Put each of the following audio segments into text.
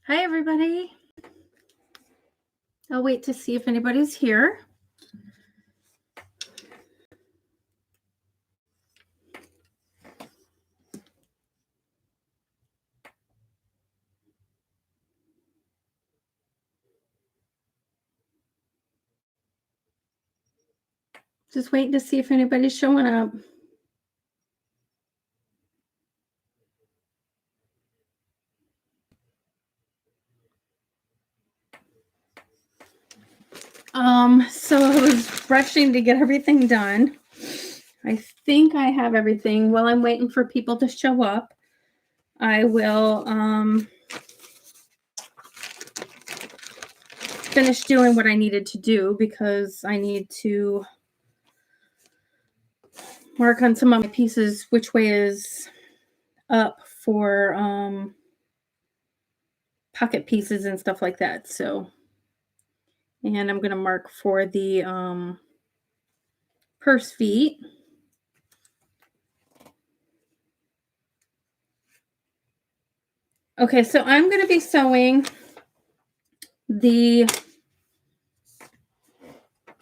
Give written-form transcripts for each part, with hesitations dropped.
Hi, everybody. I'll wait to see if anybody's here. Just waiting to see if anybody's showing up. So I was rushing to get everything done. I think I have everything. While I'm waiting for people to show up, I will finish doing what I needed to do because I need to mark on some of my pieces which way is up for pocket pieces and stuff like that. So, and I'm going to mark for the purse feet. Okay, so I'm going to be sewing the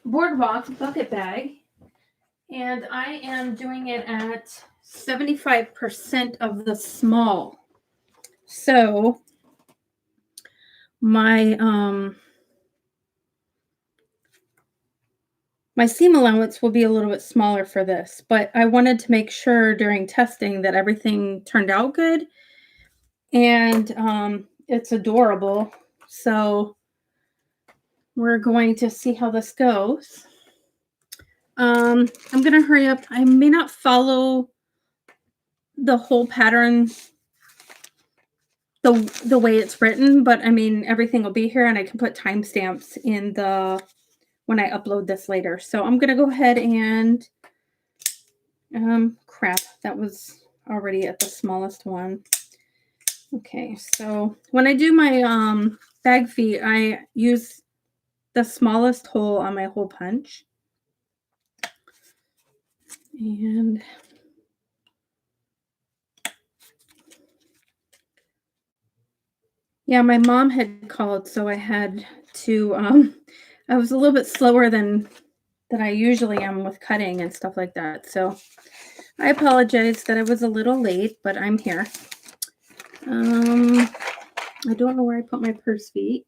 Boardwalk Bucket Bag, and I am doing it at 75% of the small. So my seam allowance will be a little bit smaller for this, but I wanted to make sure during testing that everything turned out good, and it's adorable. So we're going to see how this goes. I'm going to hurry up. I may not follow the whole pattern the way it's written, but I mean, everything will be here and I can put timestamps in when I upload this later. So I'm going to go ahead and, crap, that was already at the smallest one. Okay, so when I do my bag feet, I use the smallest hole on my hole punch. And yeah, my mom had called, so I had to, I was a little bit slower than I usually am with cutting and stuff like that. So I apologize that I was a little late, but I'm here. I don't know where I put my purse feet.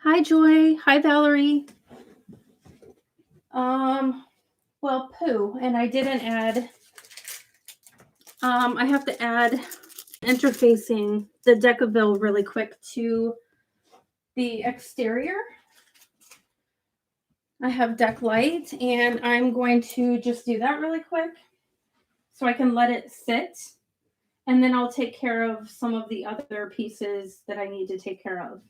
Hi, Joy. Hi, Valerie. Well, poo, and I didn't add, I have to add interfacing the Decaville really quick to the exterior. I have deck light, and I'm going to just do that really quick so I can let it sit, and then I'll take care of some of the other pieces that I need to take care of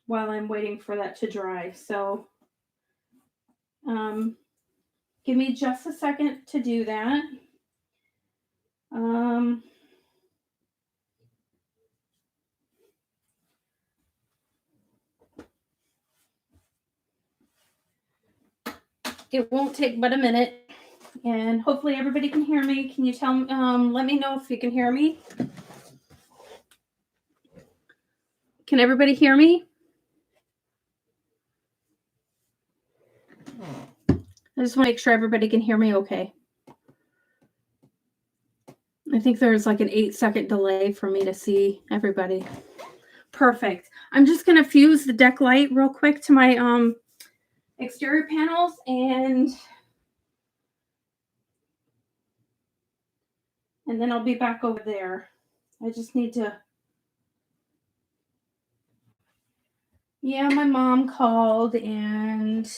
while I'm waiting for that to dry. So give me just a second to do that. It won't take but a minute, and hopefully everybody can hear me. Can you let me know if you can hear me? Can everybody hear me? I just want to make sure everybody can hear me okay. I think there's like an 8-second delay for me to see everybody. Perfect. I'm just going to fuse the deck light real quick to my exterior panels, and then I'll be back over there. I just need to. Yeah, my mom called, and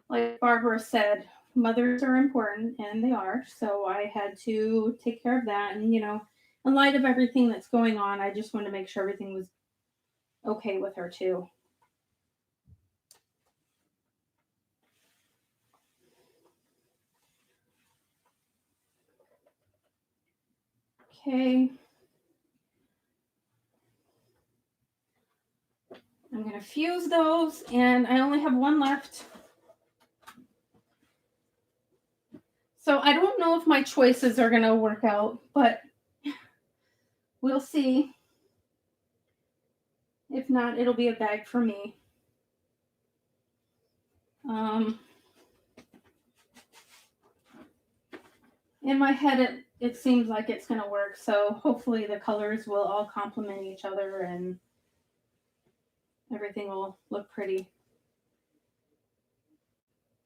like Barbara said, mothers are important, and they are. So I had to take care of that. And, you know, in light of everything that's going on, I just wanted to make sure everything was okay with her too. Okay. I'm going to fuse those, and I only have one left. So I don't know if my choices are going to work out, but We'll see. If not, it'll be a bag for me. In my head, it seems like it's going to work. So hopefully the colors will all complement each other and everything will look pretty.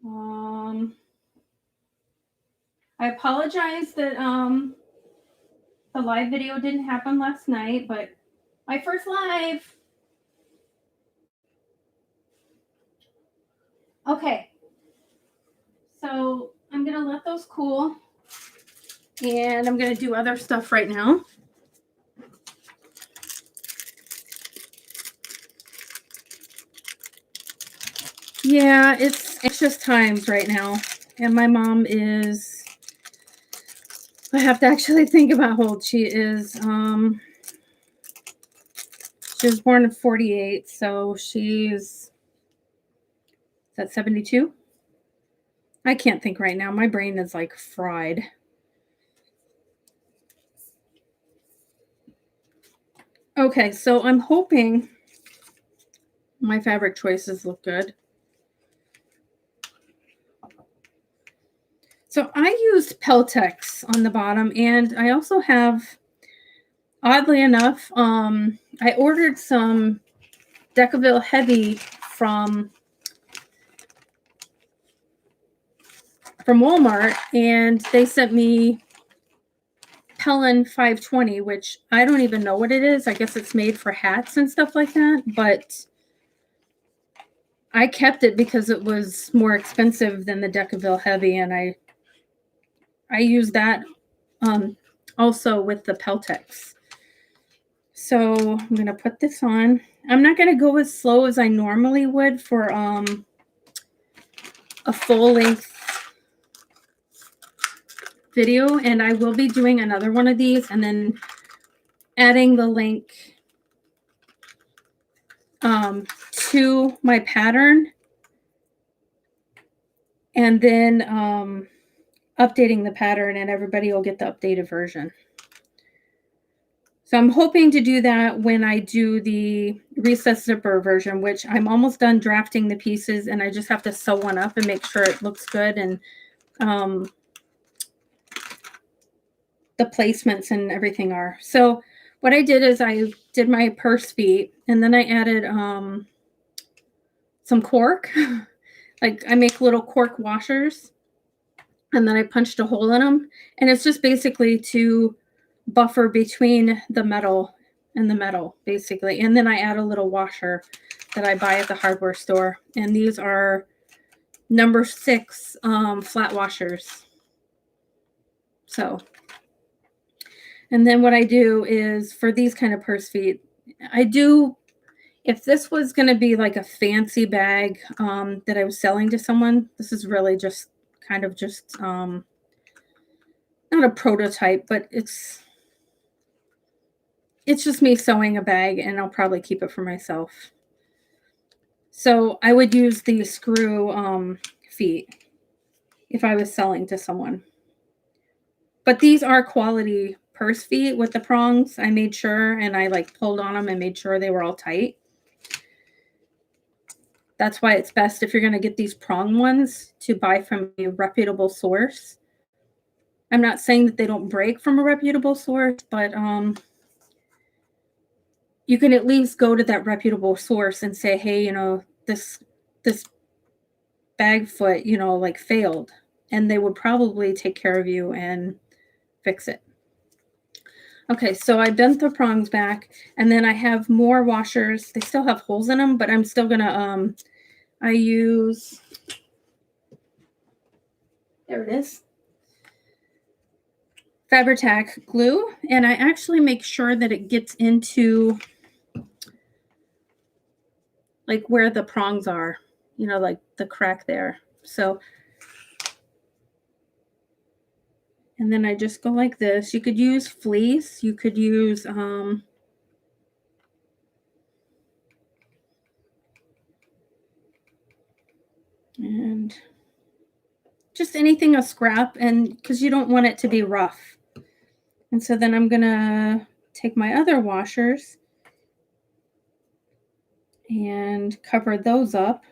I apologize that the live video didn't happen last night, but my first live. Okay. So I'm going to let those cool. And I'm going to do other stuff right now. Yeah, it's anxious times right now. And my mom is, I have to actually think about how old she is. She was born in 48, so she's, is that 72? I can't think right now. My brain is like fried. Okay, so I'm hoping my fabric choices look good. So I used Peltex on the bottom, and I also have, oddly enough, I ordered some Decaville Heavy from Walmart, and they sent me Pellin 520, which I don't even know what it is. I guess it's made for hats and stuff like that, but I kept it because it was more expensive than the Decaville Heavy, and I use that also with the Peltex. So I'm going to put this on. I'm not going to go as slow as I normally would for a full-length video, and I will be doing another one of these and then adding the link to my pattern, and then updating the pattern, and everybody will get the updated version. So I'm hoping to do that when I do the recessed zipper version, which I'm almost done drafting the pieces, and I just have to sew one up and make sure it looks good, and the placements and everything are. So what I did is I did my purse feet, and then I added some cork. Like I make little cork washers, and then I punched a hole in them, and it's just basically to buffer between the metal and the metal, basically. And then I add a little washer that I buy at the hardware store, and these are number 6 flat washers. So, and then what I do is for these kind of purse feet, I do, if this was going to be like a fancy bag that I was selling to someone, this is really just kind of just not a prototype, but it's just me sewing a bag, and I'll probably keep it for myself. So I would use the screw feet if I was selling to someone. But these are quality purse feet with the prongs. I made sure, and I like pulled on them and made sure they were all tight. That's why it's best, if you're going to get these prong ones, to buy from a reputable source. I'm not saying that they don't break from a reputable source, but you can at least go to that reputable source and say, hey, you know, this bag foot, you know, like failed, and they would probably take care of you and fix it. Okay, so I bent the prongs back, and then I have more washers. They still have holes in them, but I'm still gonna I use, there it is, Fabri-Tac glue, and I actually make sure that it gets into like where the prongs are, you know, like the crack there. So, and then I just go like this. You could use fleece, you could use and just anything, a scrap, and because you don't want it to be rough. And so then I'm gonna take my other washers and cover those up.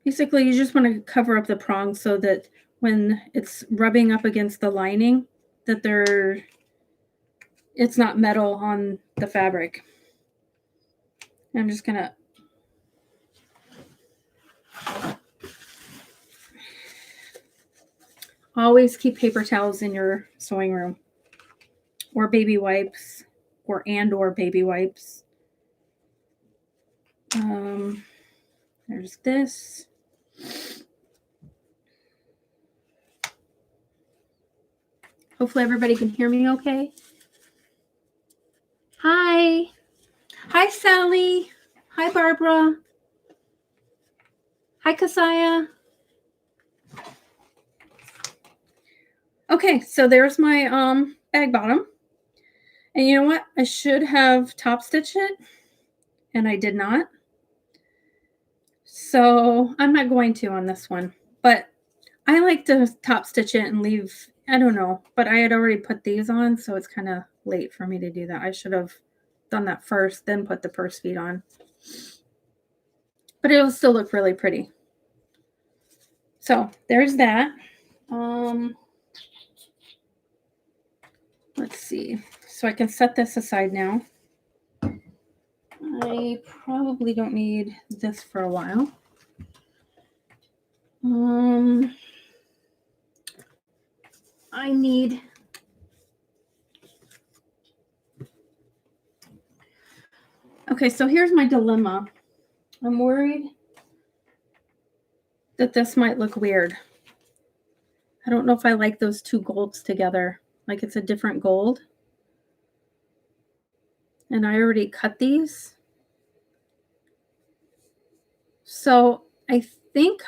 Basically, you just want to cover up the prongs so that when it's rubbing up against the lining, that it's not metal on the fabric. I'm just gonna always keep paper towels in your sewing room, or baby wipes, or baby wipes. There's this. Hopefully everybody can hear me okay. Hi. Hi, Sally. Hi, Barbara. Hi, Kasaya. Okay, so there's my bag bottom. And you know what? I should have top stitched it, and I did not. So I'm not going to on this one. But I like to top stitch it and leave, I don't know. But I had already put these on, so it's kind of late for me to do that. I should have done that first, then put the purse feet on. But it'll still look really pretty. So there's that. Let's see. So I can set this aside now. I probably don't need this for a while. I need okay, so here's my dilemma. I'm worried that this might look weird. I don't know if I like those two golds together. Like it's a different gold. And I already cut these. So I think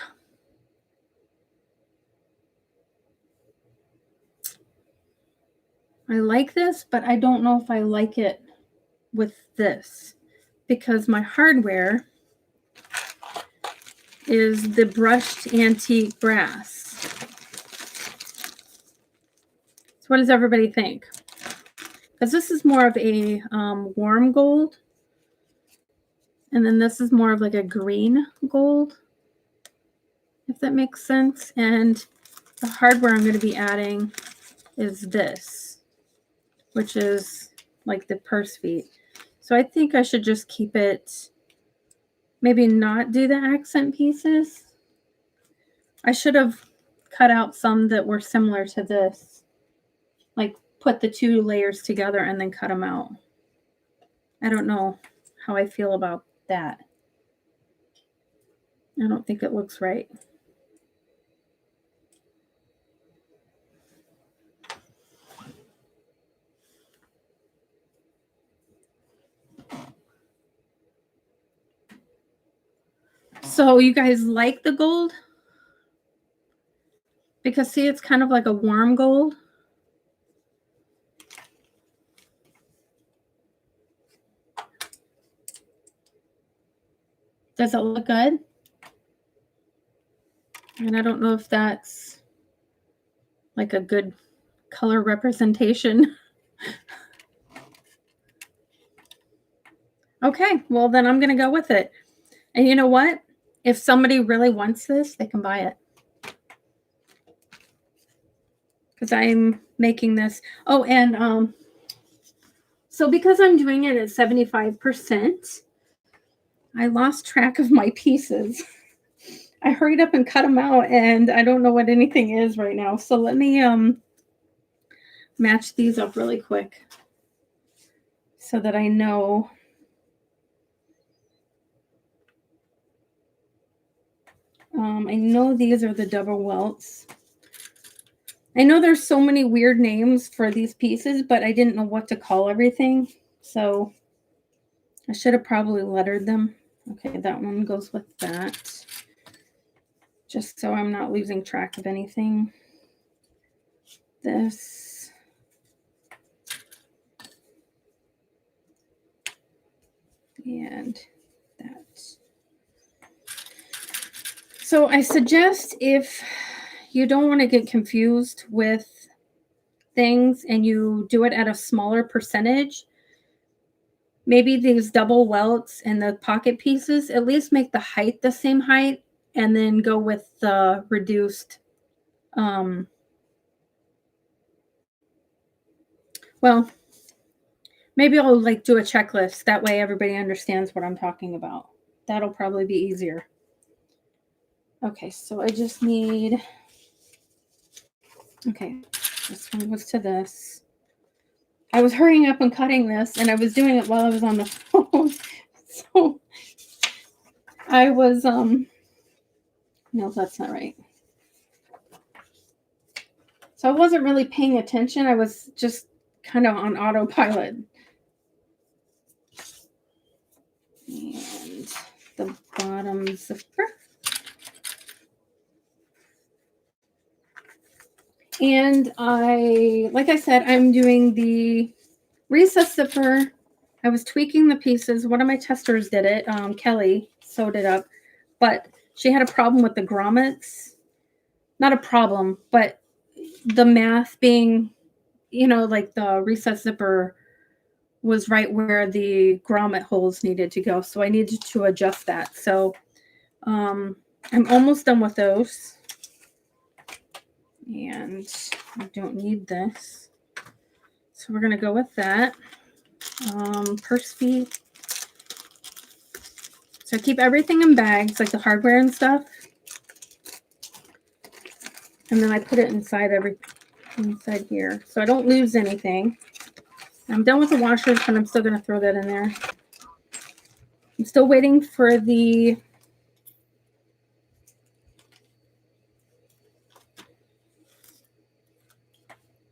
I like this, but I don't know if I like it with this because my hardware is the brushed antique brass. So what does everybody think? Because this is more of a warm gold. And then this is more of like a green gold, if that makes sense. And the hardware I'm going to be adding is this, which is like the purse feet. So I think I should just keep it, maybe not do the accent pieces. I should have cut out some that were similar to this, like put the two layers together and then cut them out. I don't know how I feel about that. I don't think it looks right. So you guys like the gold? Because see, it's kind of like a warm gold. Does it look good? And I don't know if that's like a good color representation. Okay, well then I'm going to go with it. And you know what? If somebody really wants this, they can buy it. Because I'm making this. Oh, and so because I'm doing it at 75%, I lost track of my pieces. I hurried up and cut them out, and I don't know what anything is right now. So let me match these up really quick so that I know. I know these are the double welts. I know there's so many weird names for these pieces, but I didn't know what to call everything. So I should have probably lettered them. Okay, that one goes with that. Just so I'm not losing track of anything. This. And that. So I suggest if you don't want to get confused with things and you do it at a smaller percentage, maybe these double welts and the pocket pieces, at least make the height the same height and then go with the reduced, well, maybe I'll like do a checklist. That way everybody understands what I'm talking about. That'll probably be easier. Okay, so I just need, okay, this one goes to this. I was hurrying up and cutting this, and I was doing it while I was on the phone. So I was, no, that's not right. So I wasn't really paying attention. I was just kind of on autopilot. And the bottom zipper. And like I said, I'm doing the recess zipper. I was tweaking the pieces. One of my testers did it. Kelly sewed it up, but she had a problem with the grommets. Not a problem, but the math being, like the recess zipper was right where the grommet holes needed to go. So I needed to adjust that. So I'm almost done with those. And I don't need this. So we're going to go with that. Purse feet. So I keep everything in bags, like the hardware and stuff. And then I put it inside here. So I don't lose anything. I'm done with the washers, but I'm still going to throw that in there. I'm still waiting for the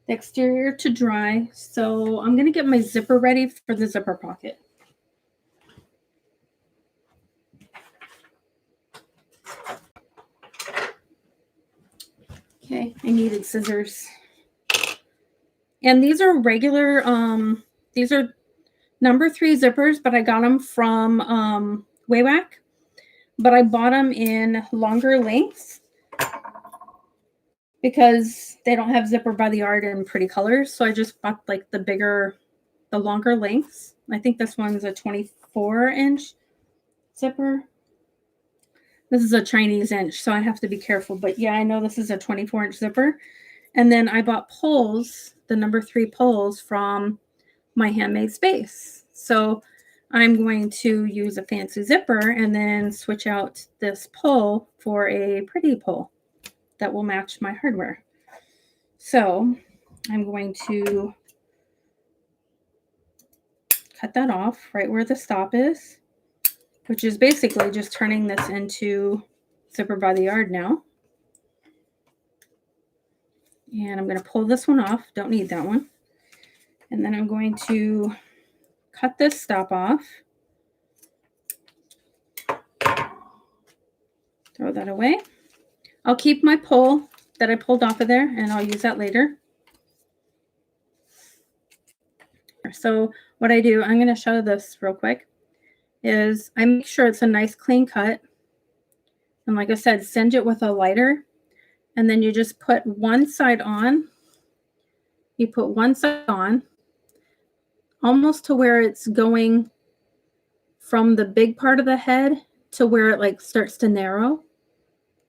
exterior to dry. So I'm going to get my zipper ready for the zipper pocket. Okay, I needed scissors. And these are regular, these are number 3 zippers, but I got them from Wayback. But I bought them in longer lengths because they don't have zipper by the yard in pretty colors. So I just bought like the longer lengths. I think this one's a 24-inch zipper. This is a Chinese inch, so I have to be careful. But yeah, I know this is a 24-inch zipper. And then I bought poles, the number 3 poles from my Handmade Space. So I'm going to use a fancy zipper and then switch out this pole for a pretty pole that will match my hardware. So I'm going to cut that off right where the stop is, which is basically just turning this into zipper by the yard now. And I'm going to pull this one off. Don't need that one. And then I'm going to cut this stop off. Throw that away. I'll keep my pole that I pulled off of there, and I'll use that later. So what I do, I'm going to show this real quick, is I make sure it's a nice clean cut. And like I said, singe it with a lighter. And then you just put one side on. You put one side on, almost to where it's going from the big part of the head to where it like starts to narrow.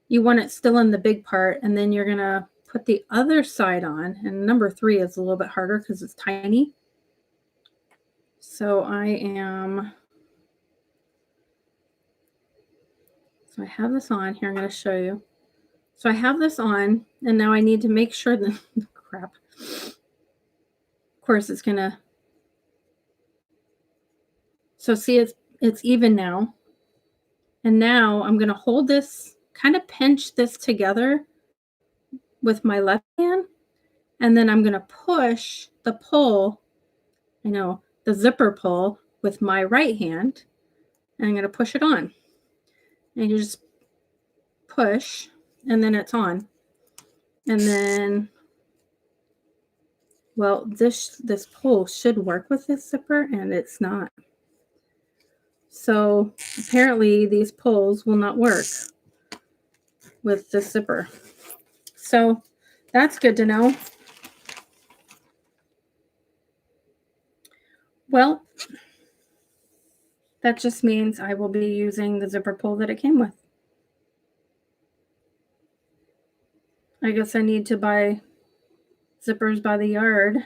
You want it still in the big part, and then you're going to put the other side on. And number 3 is a little bit harder because it's tiny. So I have this on here. I'm going to show you. So I have this on, and now I need to make sure that, crap. Of course, it's going to, so see, it's even now. And now I'm going to hold this, kind of pinch this together with my left hand, and then I'm going to push the pull, the zipper pull with my right hand, and I'm going to push it on. And you just push, and then it's on. And then, well, this pull should work with this zipper, and it's not. So apparently these pulls will not work with this zipper. So that's good to know. Well, that just means I will be using the zipper pull that it came with. I guess I need to buy zippers by the yard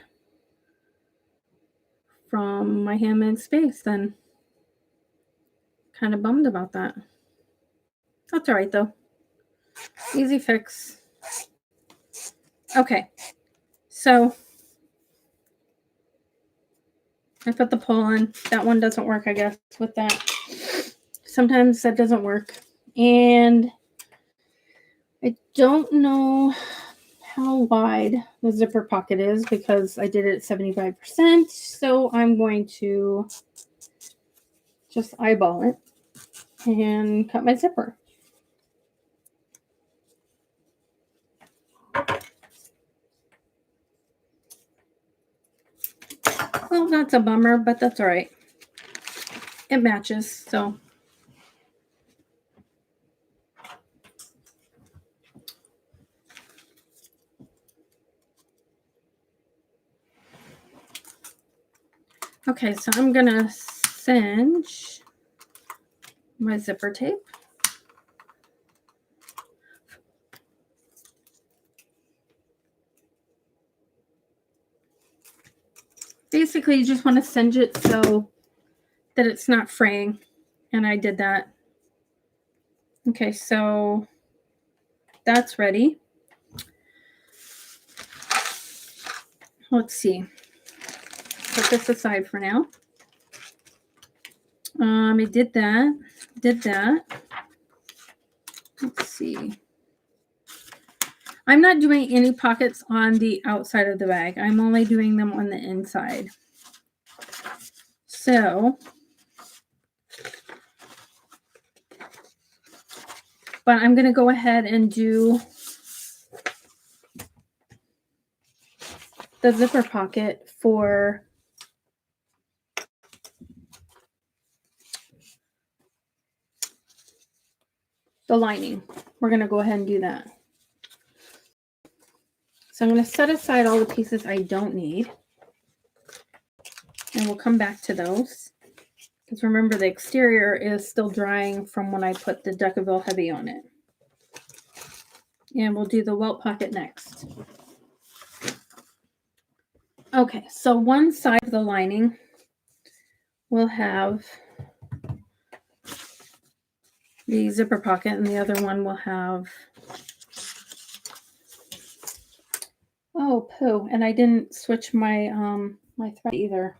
from my handmade space then. Kind of bummed about that. That's all right though. Easy fix. Okay, so I put the pull on. That one doesn't work, I guess, with that. Sometimes that doesn't work. And I don't know how wide the zipper pocket is because I did it at 75%. So I'm going to just eyeball it and cut my zipper. Well, that's a bummer, but that's all right. It matches, so. Okay, so I'm gonna cinch my zipper tape. Basically, you just want to cinch it so that it's not fraying, and I did that. Okay, so that's ready. Let's see. Put this aside for now. I did that. Let's see. I'm not doing any pockets on the outside of the bag. I'm only doing them on the inside. So, but I'm going to go ahead and do the zipper pocket for the lining. We're going to go ahead and do that. So I'm going to set aside all the pieces I don't need. And we'll come back to those. Because remember, the exterior is still drying from when I put the Decaville Heavy on it. And we'll do the Welt Pocket next. Okay, so one side of the lining will have the zipper pocket, and the other one will have, oh, poo, and I didn't switch my my thread either.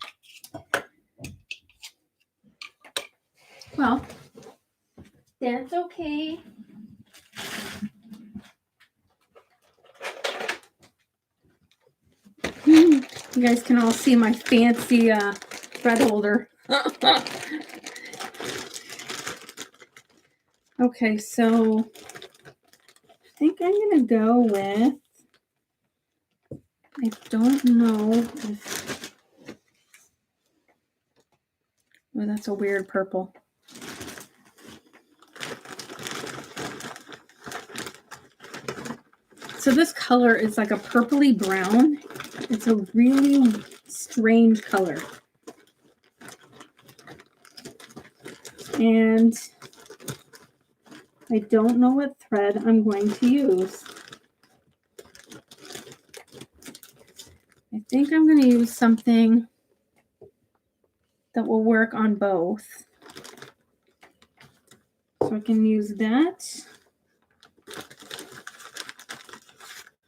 Well, that's okay. You guys can all see my fancy thread holder. Okay, so I think I'm gonna go with, I don't know if, oh, that's a weird purple. So this color is like a purpley brown. It's a really strange color. And I don't know what thread I'm going to use. I think I'm going to use something that will work on both. So I can use that.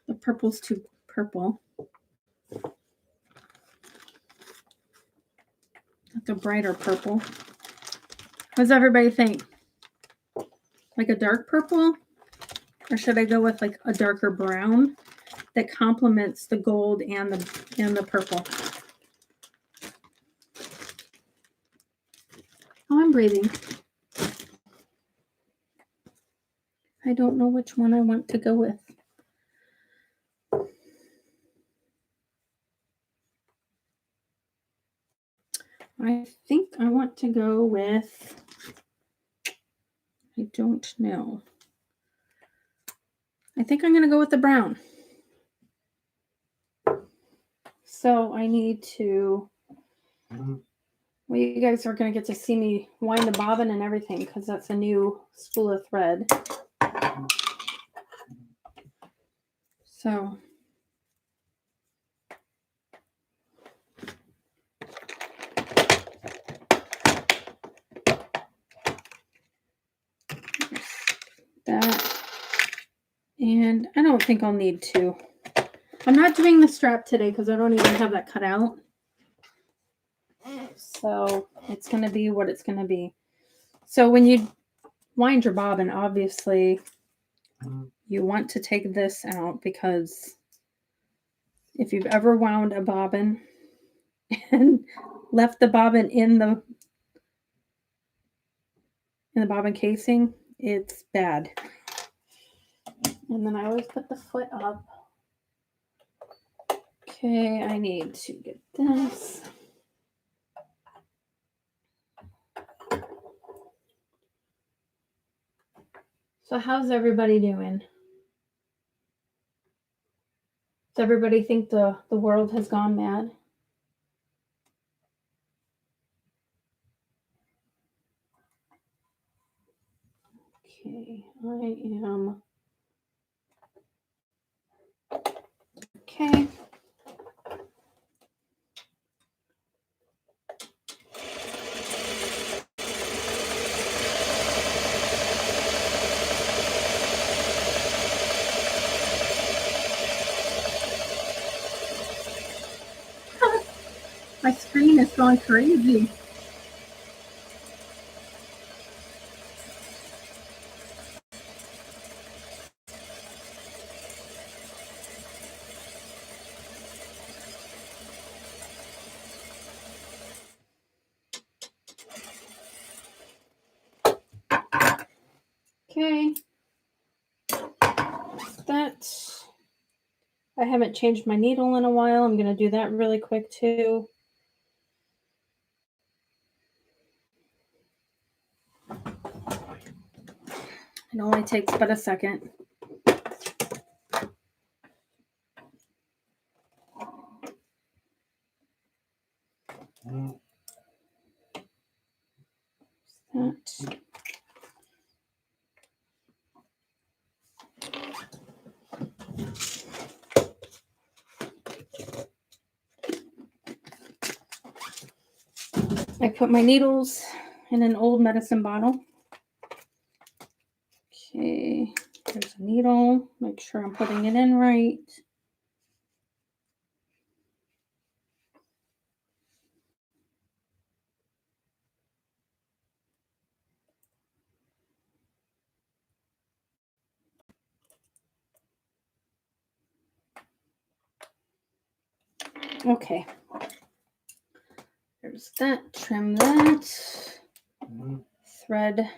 The purple's too purple. That's a brighter purple. What does everybody think? Like a dark purple? Or should I go with like a darker brown that complements the gold and the purple? Oh, I'm breathing. I don't know which one I want to go with. I think I want to go with, I don't know. I think I'm going to go with the brown. So I need to, well, you guys are going to get to see me wind the bobbin and everything because that's a new spool of thread. So that, and I don't think I'll need to. I'm not doing the strap today because I don't even have that cut out. So it's going to be what it's going to be. So when you wind your bobbin, obviously you want to take this out because if you've ever wound a bobbin and left the bobbin in the bobbin casing, it's bad. And then I always put the foot up. Okay, I need to get this. So how's everybody doing? Does everybody think the world has gone mad? Okay, I am. Okay. My screen is going crazy. Okay. That. I haven't changed my needle in a while. I'm going to do that really quick too. It only takes but a second. That. I put my needles in an old medicine bottle. Okay, there's a needle. Make sure I'm putting it in right. Okay. There's that. Trim that. Thread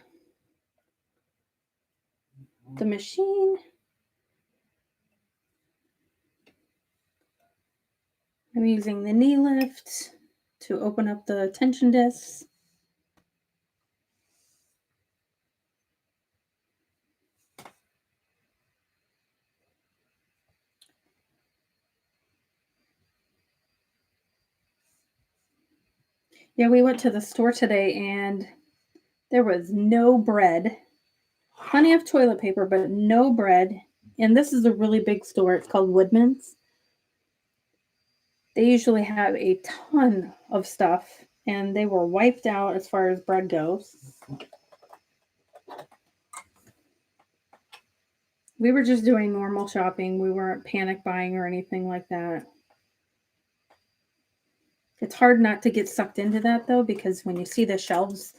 the machine. I'm using the knee lift to open up the tension discs. Yeah, we went to the store today and there was no bread. Plenty of toilet paper, but no bread. And this is a really big store. It's called Woodman's. They usually have a ton of stuff, and they were wiped out as far as bread goes. We were just doing normal shopping. We weren't panic buying or anything like that. It's hard not to get sucked into that, though, because when you see the shelves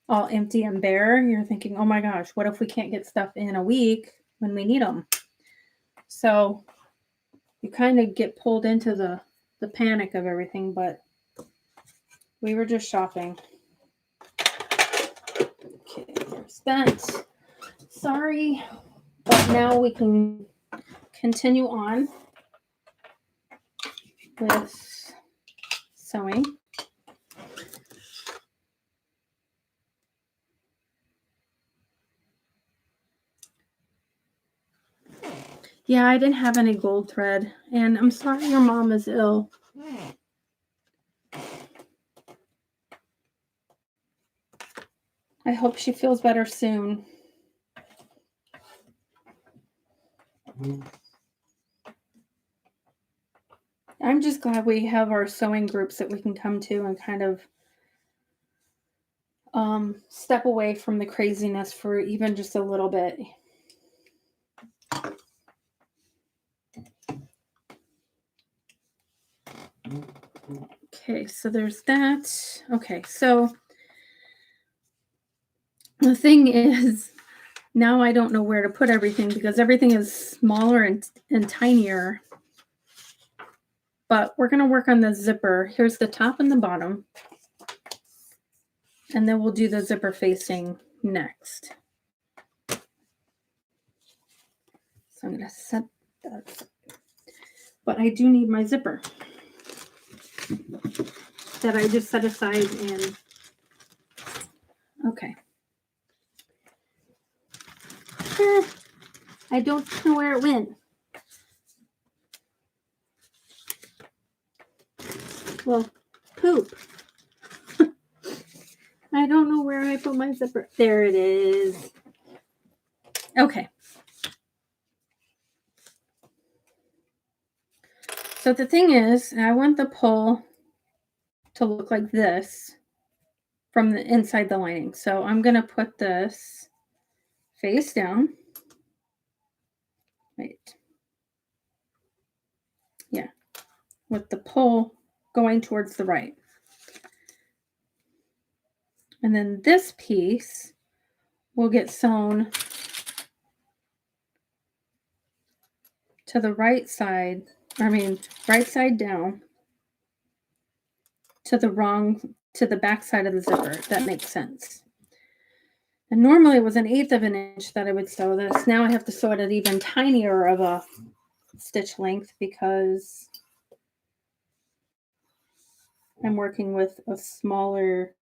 all empty and bare, you're thinking, oh my gosh, what if we can't get stuff in a week when we need them? So you kind of get pulled into the panic of everything, but we were just shopping. Okay, there's that. Sorry, but now we can continue on with sewing. Yeah, I didn't have any gold thread, and I'm sorry your mom is ill. I hope she feels better soon. I'm just glad we have our sewing groups that we can come to and kind of step away from the craziness for even just a little bit. Okay, so there's that. Okay, so the thing is, now I don't know where to put everything because everything is smaller and tinier. But we're going to work on the zipper. Here's the top and the bottom. And then we'll do the zipper facing next. So I'm going to set that aside. But I do need my zipper that I just set aside and okay. I don't know where it went. Well, poop. I don't know where I put my zipper. There it is. Okay. So the thing is, I want the pull to look like this from the inside the lining. So I'm going to put this face down. Wait. Yeah. With the pull going towards the right. And then this piece will get sewn to the right side. Right side down to the back side of the zipper, if that makes sense. And normally it was 1/8 of an inch that I would sew this. Now I have to sew it at even tinier of a stitch length because I'm working with a smaller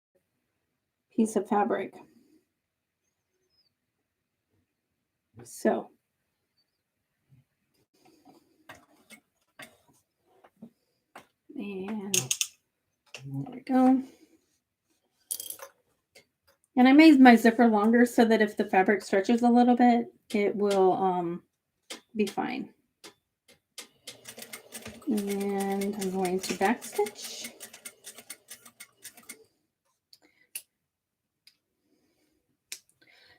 piece of fabric. So and there we go. And I made my zipper longer so that if the fabric stretches a little bit, it will be fine. And I'm going to backstitch.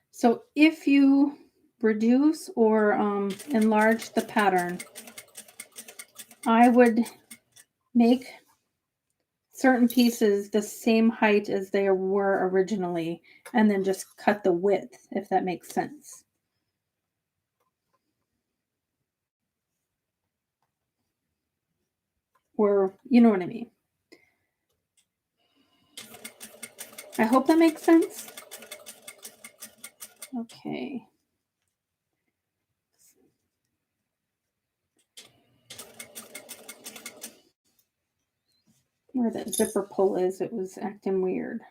So if you reduce or enlarge the pattern, I would make certain pieces the same height as they were originally and then just cut the width, if that makes sense. Or you know what I mean. I hope that makes sense. Okay. Where that zipper pull is, it was acting weird.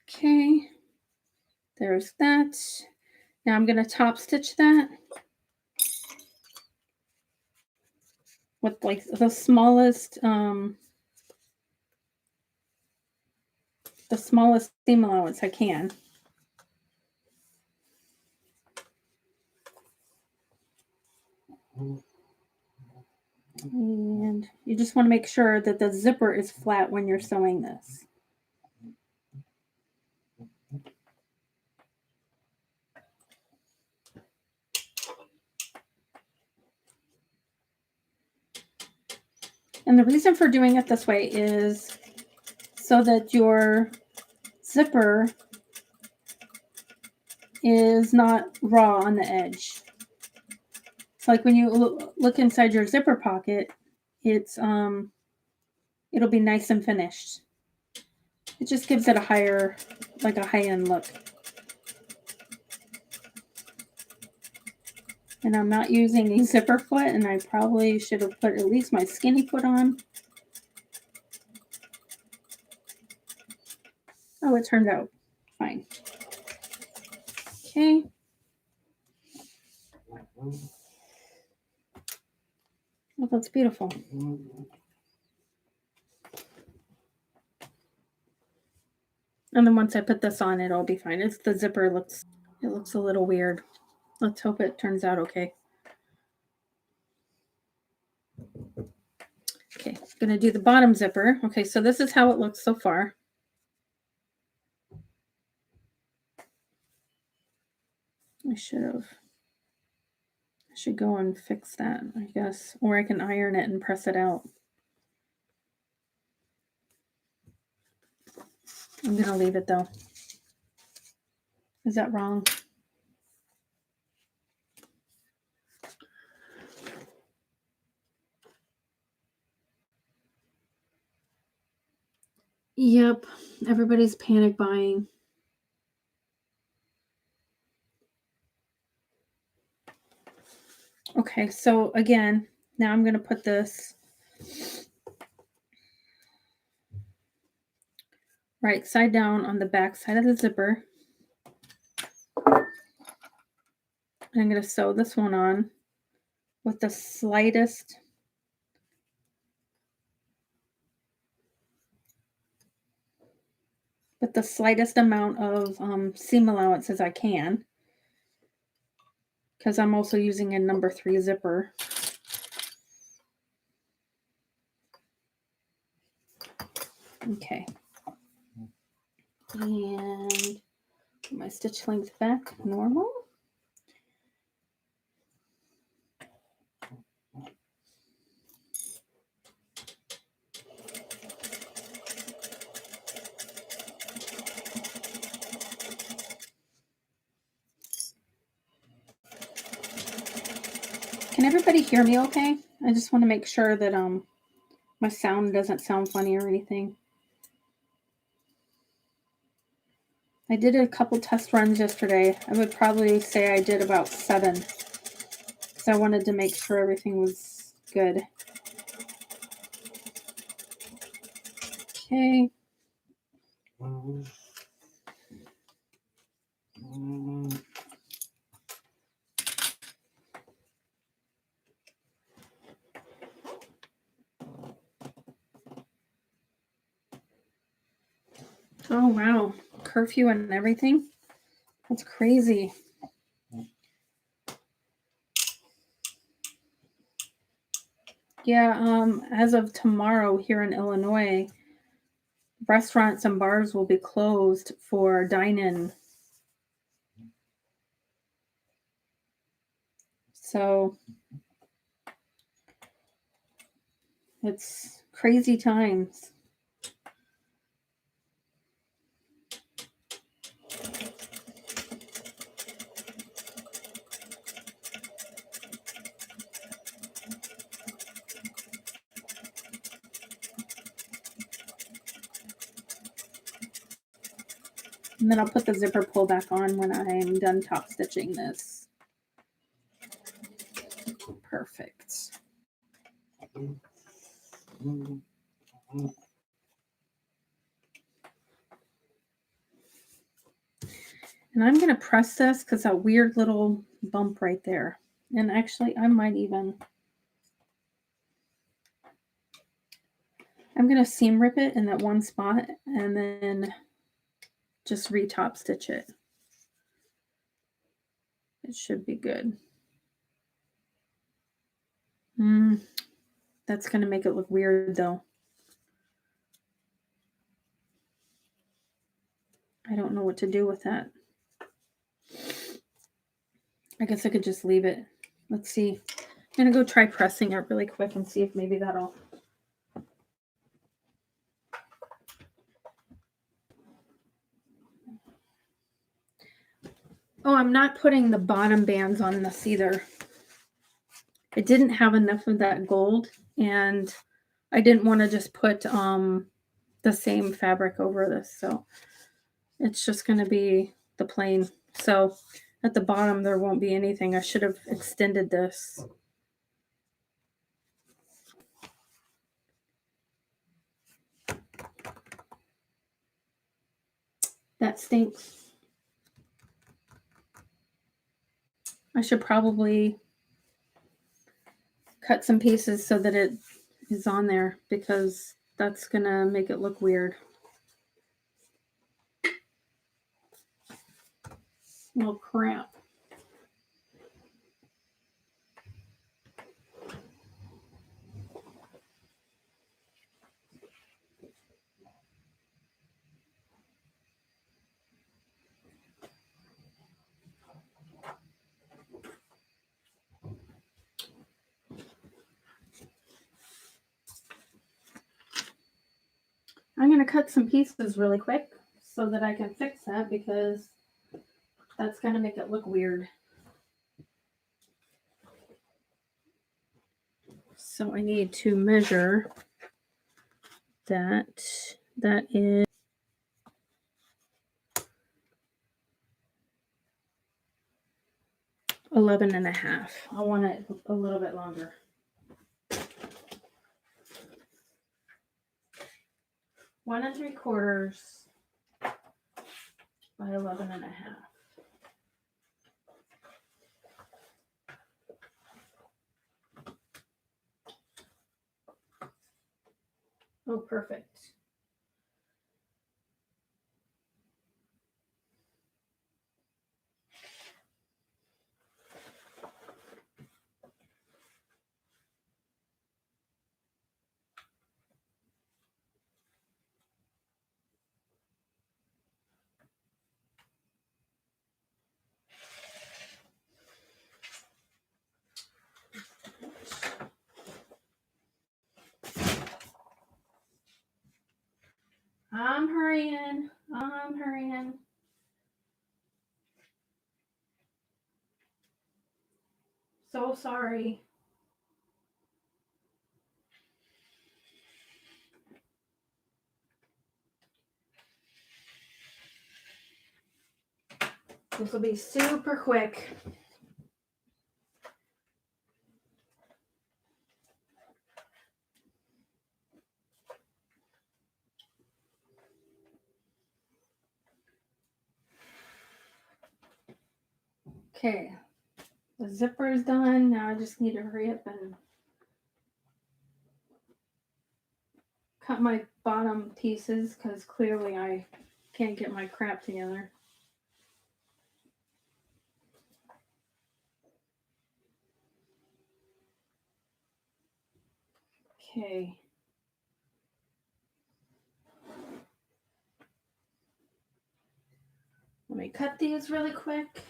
Okay, there's that. Now I'm going to top stitch that with like the smallest seam allowance I can. And you just want to make sure that the zipper is flat when you're sewing this. And the reason for doing it this way is so that your zipper is not raw on the edge. So like when you look inside your zipper pocket, it's it'll be nice and finished. It just gives it a higher, like a high-end look. And I'm not using a zipper foot, and I probably should have put at least my skinny foot on. Oh, it turned out fine. Okay. Well, that's beautiful. And then once I put this on, it'll be fine. It's the zipper looks a little weird. Let's hope it turns out okay. Okay, I'm gonna do the bottom zipper. Okay, so this is how it looks so far. I should go and fix that, I guess. Or I can iron it and press it out. I'm gonna leave it though. Is that wrong? Yep, everybody's panic buying. Okay, so again, now I'm going to put this right side down on the back side of the zipper. I'm going to sew this one on with the slightest amount of seam allowance as I can, because I'm also using a number 3 zipper. Okay. And my stitch length back normal. Can everybody hear me okay? I just want to make sure that my sound doesn't sound funny or anything. I did a couple test runs yesterday. I would probably say I did about 7. So I wanted to make sure everything was good. Okay. Oh, wow. Curfew and everything. That's crazy. Yeah, as of tomorrow here in Illinois, restaurants and bars will be closed for dine-in. So it's crazy times. And then I'll put the zipper pull back on when I'm done top stitching this. Perfect. And I'm going to press this because that weird little bump right there. And actually, I'm going to seam rip it in that one spot and then just re-top stitch it. It should be good. That's going to make it look weird though. I don't know what to do with that. I guess I could just leave it. Let's see. I'm going to go try pressing it really quick and see if maybe that'll... Oh, I'm not putting the bottom bands on this either. I didn't have enough of that gold, and I didn't want to just put the same fabric over this. So it's just going to be the plain. So At the bottom, there won't be anything. I should have extended this. That stinks. I should probably cut some pieces so that it is on there, because that's gonna make it look weird. Well, crap. I'm going to cut some pieces really quick so that I can fix that, because that's going to make it look weird. So I need to measure that. That is 11.5. I want it a little bit longer. One and 3/4 by 11.5. Oh, perfect. I'm hurrying. So sorry. This will be super quick. Okay, the zipper is done. Now I just need to hurry up and cut my bottom pieces, because clearly I can't get my crap together. Okay. Let me cut these really quick.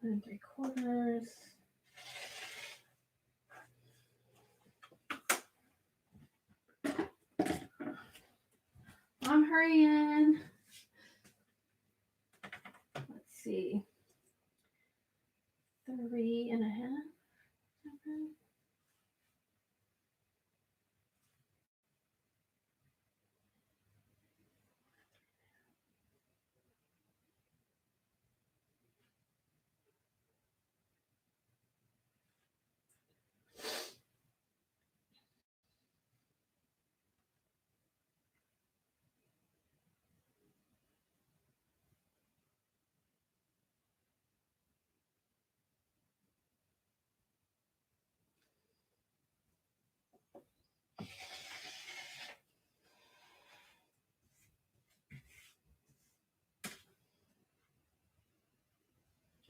And 3/4. I'm hurrying. Let's see. 3.5.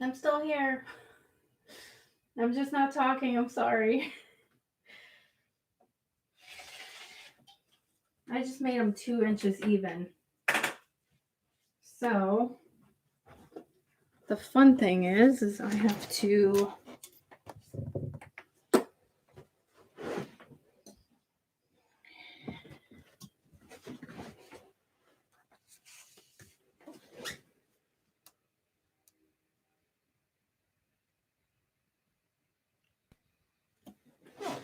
I'm still here. I'm just not talking. I'm sorry. I just made them 2 inches even. So the fun thing is I have to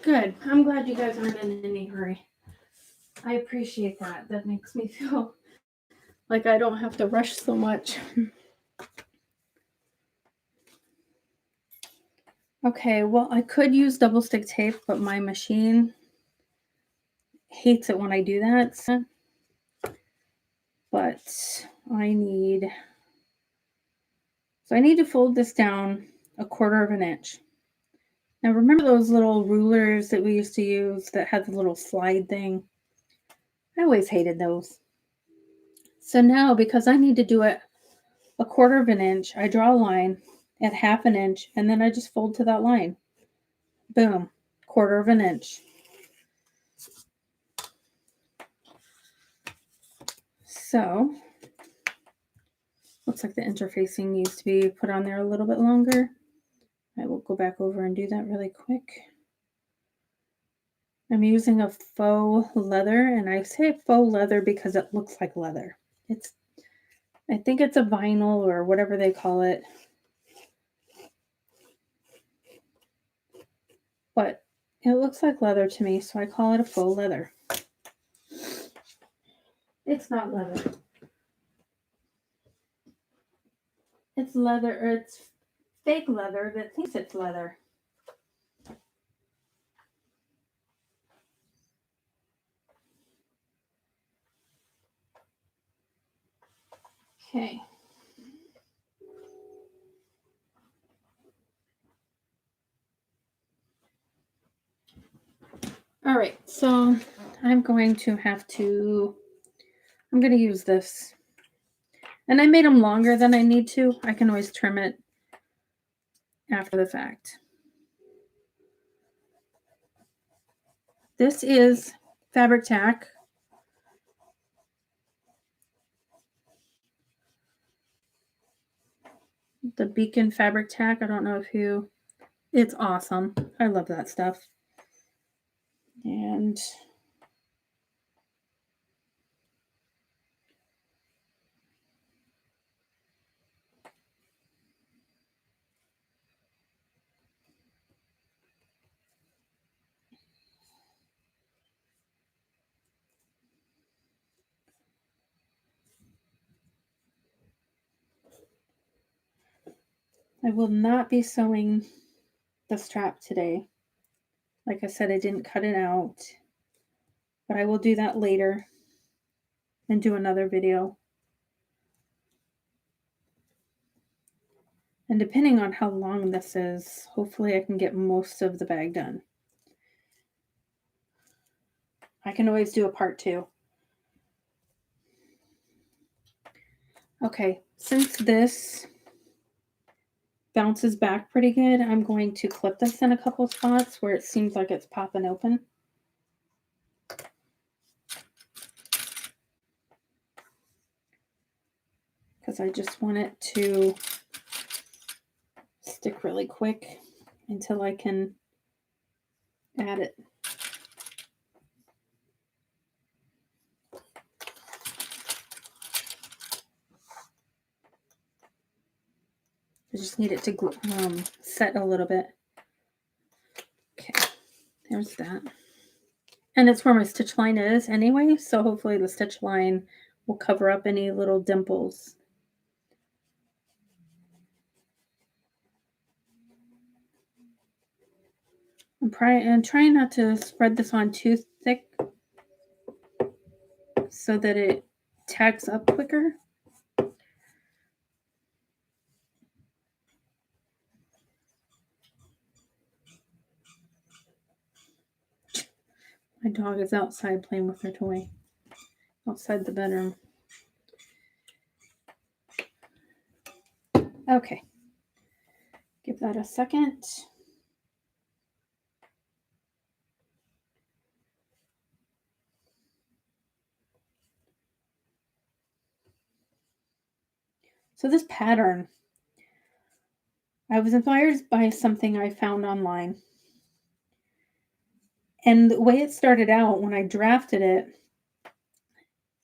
Good. I'm glad you guys aren't in any hurry. I appreciate that. That makes me feel like I don't have to rush so much. Okay, well, I could use double stick tape, but my machine hates it when I do that. But I need to fold this down 1/4 of an inch. Now remember those little rulers that we used to use that had the little slide thing? I always hated those. So now, because I need to do it 1/4 of an inch, I draw a line at 1/2 an inch, and then I just fold to that line. Boom, 1/4 of an inch. So, looks like the interfacing needs to be put on there a little bit longer. I will go back over and do that really quick. I'm using a faux leather, and I say faux leather because it looks like leather. I think it's a vinyl or whatever they call it. But it looks like leather to me, so I call it a faux leather. It's not leather. It's leather, or it's fake leather that thinks it's leather. Okay. All right, so I'm going to use this. And I made them longer than I need to. I can always trim it after the fact. This is fabric tack. The Beacon fabric tack. I don't know if it's awesome. I love that stuff. And I will not be sewing the strap today. Like I said, I didn't cut it out, but I will do that later and do another video. And depending on how long this is, hopefully I can get most of the bag done. I can always do a part 2. Okay, since this bounces back pretty good, I'm going to clip this in a couple spots where it seems like it's popping open. Because I just want it to stick really quick until I can add it. I just need it to set a little bit. Okay, there's that. And it's where my stitch line is anyway, so hopefully the stitch line will cover up any little dimples. I'm trying not to spread this on too thick so that it tags up quicker. My dog is outside playing with her toy, outside the bedroom. Okay, give that a second. So this pattern, I was inspired by something I found online. And the way it started out, when I drafted it,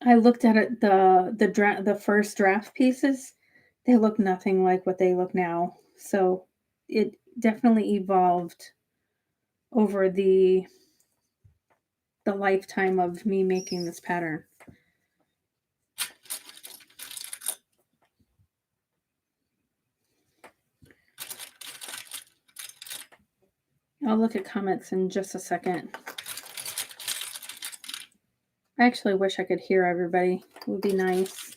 I looked at it, the first draft pieces, they look nothing like what they look now. So it definitely evolved over the lifetime of me making this pattern. I'll look at comments in just a second. I actually wish I could hear everybody. It would be nice.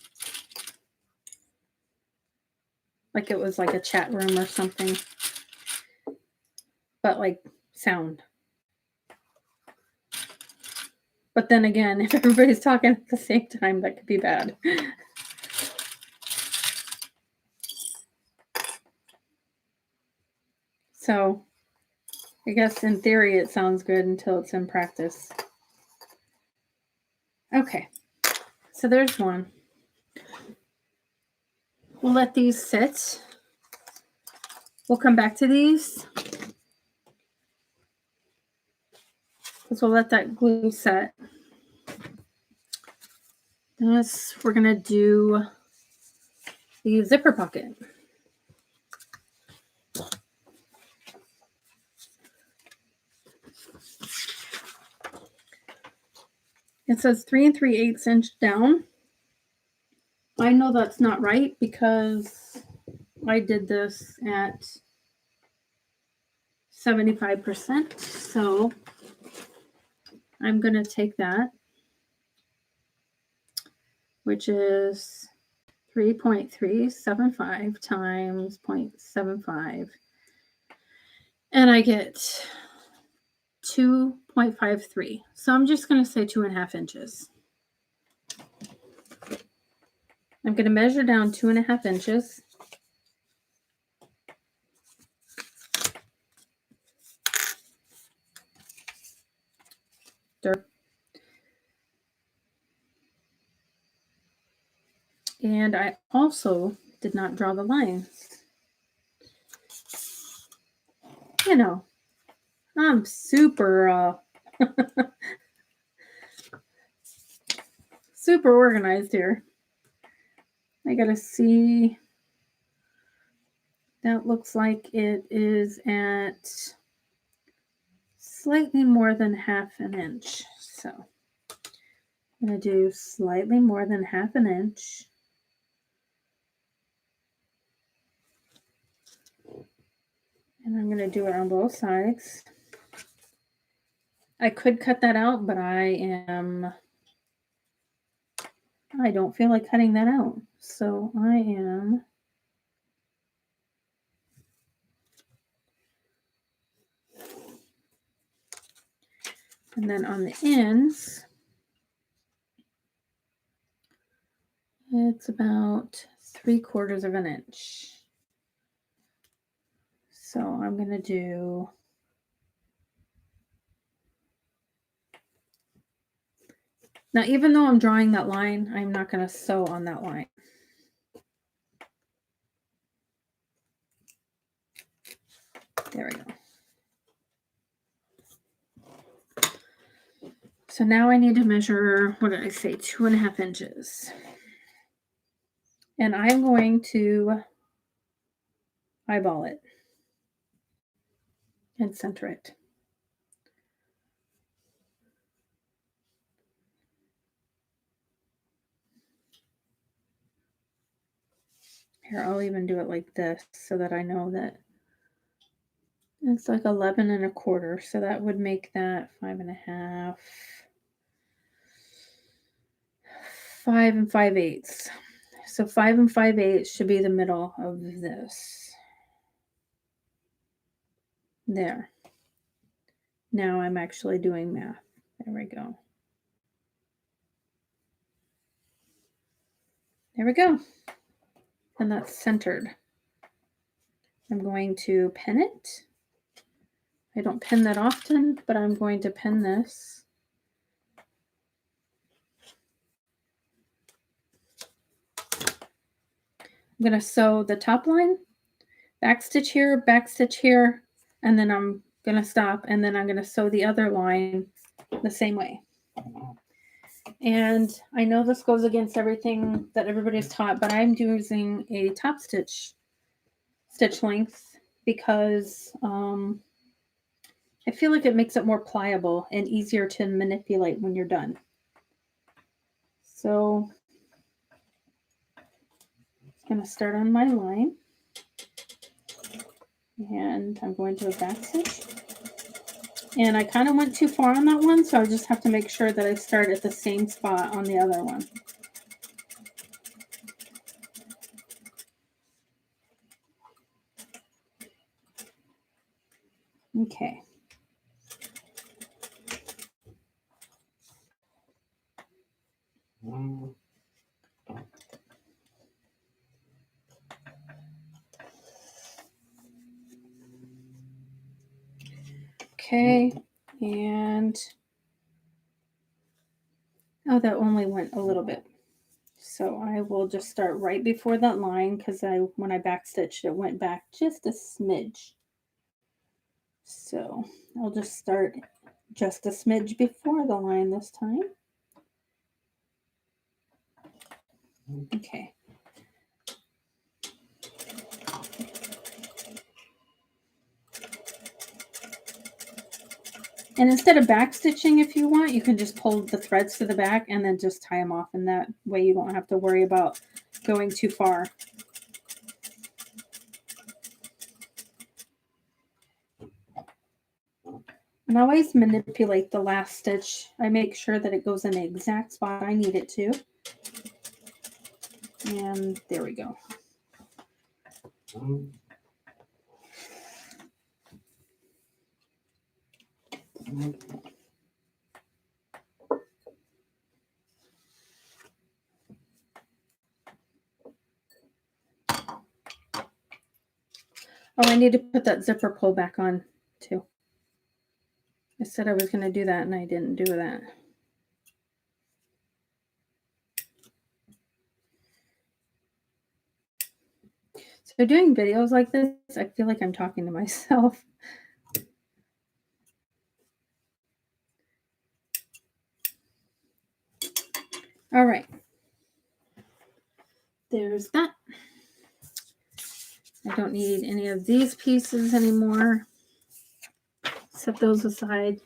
Like it was like a chat room or something. But like sound. But then again, if everybody's talking at the same time, that could be bad. So I guess in theory it sounds good until it's in practice. Okay, so there's one. We'll let these sit. We'll come back to these. Because we'll let that glue set. This, we're going to do the zipper pocket. It says 3 3/8 inch down. I know that's not right because I did this at 75%. So I'm going to take that, which is 3.375 times 0.75. And I get 2.53. So I'm just going to say 2.5 inches. I'm going to measure down 2.5 inches. And I also did not draw the lines. You know, I'm super super organized here. I gotta see. That looks like it is at slightly more than 1/2 inch. So I'm gonna do slightly more than 1/2 inch. And I'm gonna do it on both sides. I could cut that out, but I don't feel like cutting that out. So I am and then on the ends, it's about 3/4 inch. So I'm going to do now, even though I'm drawing that line, I'm not going to sew on that line. There we go. So now I need to measure, what did I say, 2.5 inches. And I'm going to eyeball it and center it. Here, I'll even do it like this so that I know that it's like 11 1/4. So that would make that 5.5, 5 5/8. So 5 5/8 should be the middle of this. There. Now I'm actually doing math. There we go. There we go. And that's centered. I'm going to pin it. I don't pin that often, but I'm going to pin this. I'm going to sew the top line, back stitch here, and then I'm going to stop, and then I'm going to sew the other line the same way. And I know this goes against everything that everybody's taught, but I'm using a top stitch length because I feel like it makes it more pliable and easier to manipulate when you're done. So I'm going to start on my line, and I'm going to a back stitch. And I kind of went too far on that one, so I just have to make sure that I start at the same spot on the other one. Okay. Okay, and oh, that only went a little bit. So I will just start right before that line, because when I backstitched, it went back just a smidge. So I'll just start just a smidge before the line this time. Okay. And instead of backstitching, if you want, you can just pull the threads to the back and then just tie them off. And that way you don't have to worry about going too far. And I always manipulate the last stitch. I make sure that it goes in the exact spot I need it to. And there we go. Oh, I need to put that zipper pull back on too. I said I was going to do that and I didn't do that. So doing videos like this, I feel like I'm talking to myself. All right. There's that. I don't need any of these pieces anymore. Set those aside.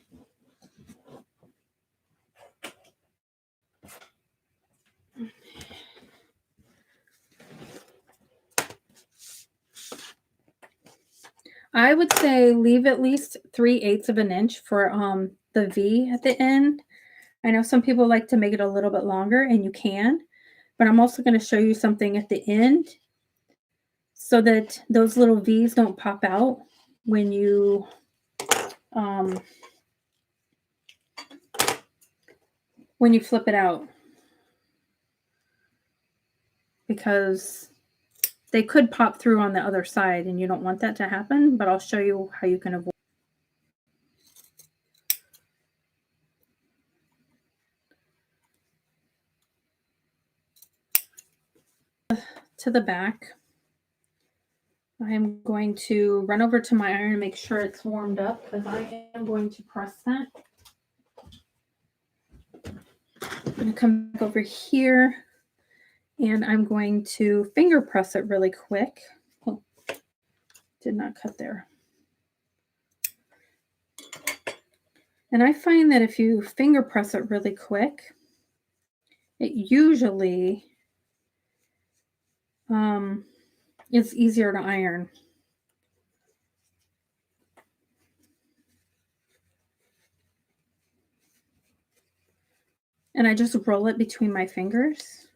I would say leave at least 3/8 of an inch for the V at the end. I know some people like to make it a little bit longer, and you can, but I'm also going to show you something at the end so that those little V's don't pop out when you flip it out, because they could pop through on the other side and you don't want that to happen, but I'll show you how you can avoid. To the back, I'm going to run over to my iron and make sure it's warmed up, because I am going to press that. I'm going to come back over here and I'm going to finger press it really quick. Oh, did not cut there. And I find that if you finger press it really quick, it usually is easier to iron. And I just roll it between my fingers.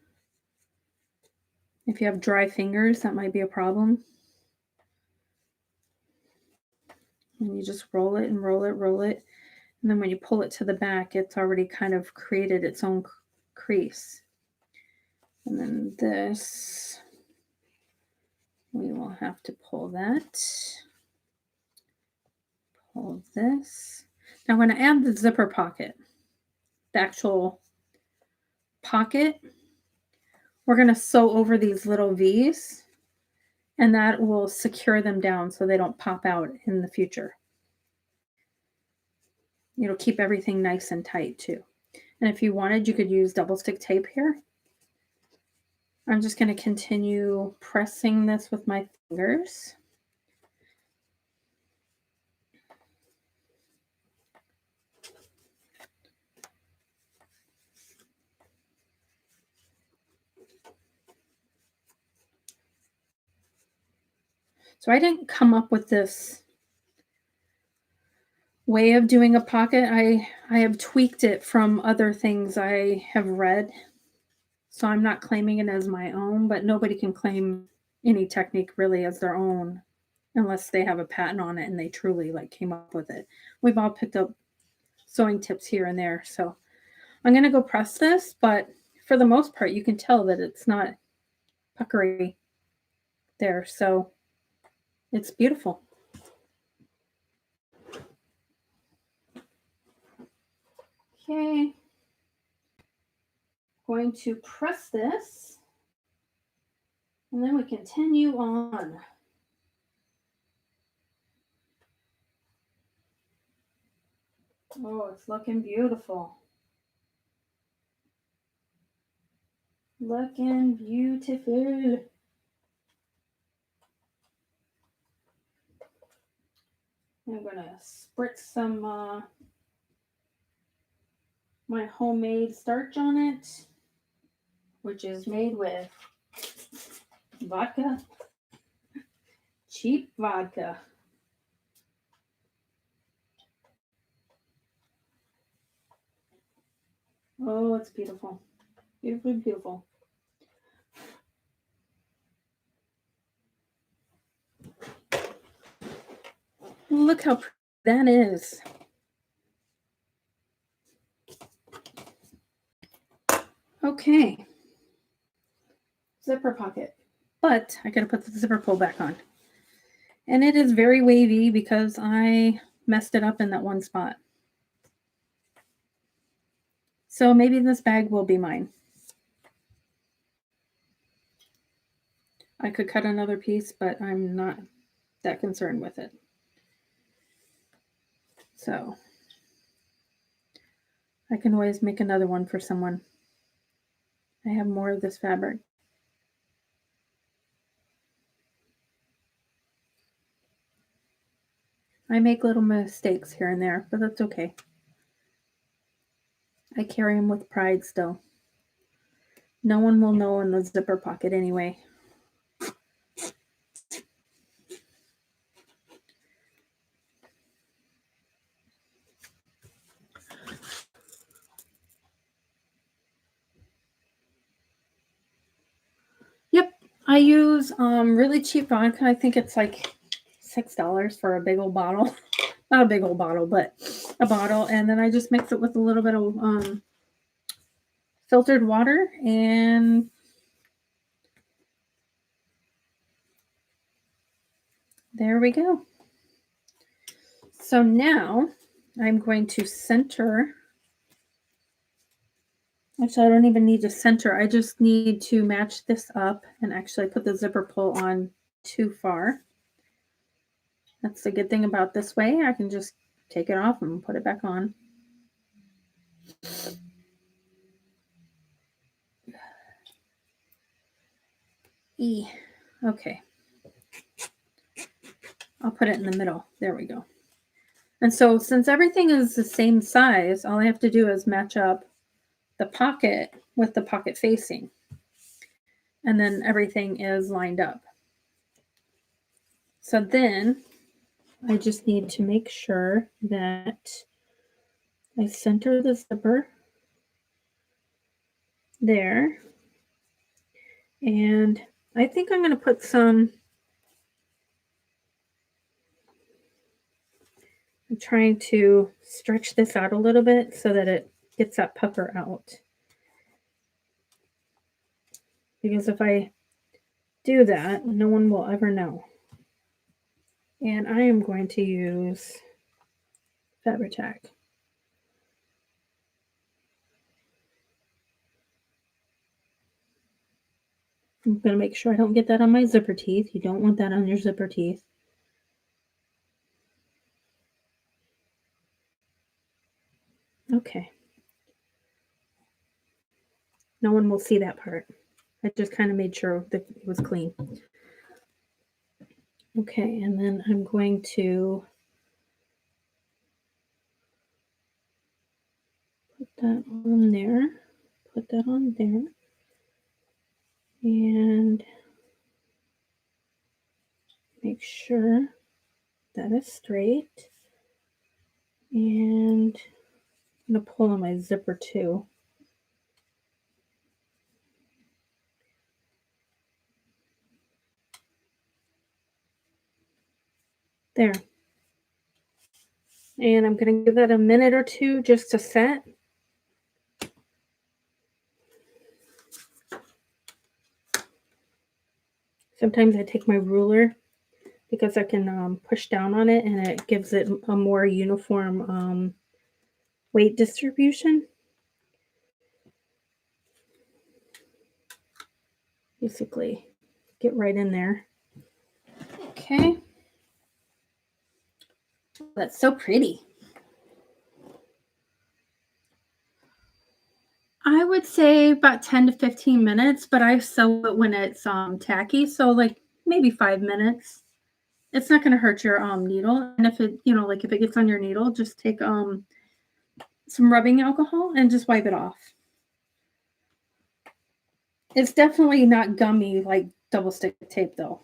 If you have dry fingers, that might be a problem. And you just roll it and roll it, roll it. And then when you pull it to the back, it's already kind of created its own crease. And then this, we will have to pull that. Pull this. Now when I add the zipper pocket, the actual pocket, we're going to sew over these little V's, and that will secure them down so they don't pop out in the future. It'll keep everything nice and tight too. And if you wanted, you could use double stick tape here. I'm just going to continue pressing this with my fingers. So I didn't come up with this way of doing a pocket. I have tweaked it from other things I have read. So I'm not claiming it as my own, but nobody can claim any technique really as their own unless they have a patent on it and they truly like came up with it. We've all picked up sewing tips here and there. So I'm going to go press this, but for the most part you can tell that it's not puckery there. So it's beautiful. Okay. Going to press this and then we continue on. Oh, it's looking beautiful. Looking beautiful. I'm going to spritz some my homemade starch on it, which is made with vodka, cheap vodka. Oh, it's beautiful. Beautiful, beautiful. Look how pretty that is. Okay. Zipper pocket. But I gotta put the zipper pull back on. And it is very wavy because I messed it up in that one spot. So maybe this bag will be mine. I could cut another piece, but I'm not that concerned with it. So I can always make another one for someone. I have more of this fabric. I make little mistakes here and there, but that's okay. I carry them with pride still. No one will know in the zipper pocket anyway. Yep, I use really cheap vodka. I think it's like $6 for a big old bottle. Not a big old bottle, but a bottle. And then I just mix it with a little bit of filtered water and there we go. So now I'm going to center. Actually, I don't even need to center. I just need to match this up and actually put the zipper pull on too far. That's the good thing about this way. I can just take it off and put it back on. Okay. I'll put it in the middle. There we go. And so since everything is the same size, all I have to do is match up the pocket with the pocket facing. And then everything is lined up. So then I just need to make sure that I center the zipper there. And I think I'm going to put some, I'm trying to stretch this out a little bit so that it gets that pucker out. Because if I do that, no one will ever know. And I am going to use Fabri-Tac. I'm going to make sure I don't get that on my zipper teeth. You don't want that on your zipper teeth. Okay. No one will see that part. I just kind of made sure that it was clean. Okay, and then I'm going to put that on there. Put that on there. And Make sure that is straight. And I'm going to pull on my zipper too. There. And I'm going to give that a minute or two just to set. Sometimes I take my ruler because I can push down on it and it gives it a more uniform weight distribution. Basically, get right in there. Okay. That's so pretty. I would say about 10 to 15 minutes, but I sew it when it's tacky, so like maybe 5 minutes. It's not going to hurt your needle, and if it, like if it gets on your needle, just take some rubbing alcohol and just wipe it off. It's definitely not gummy like double stick tape though.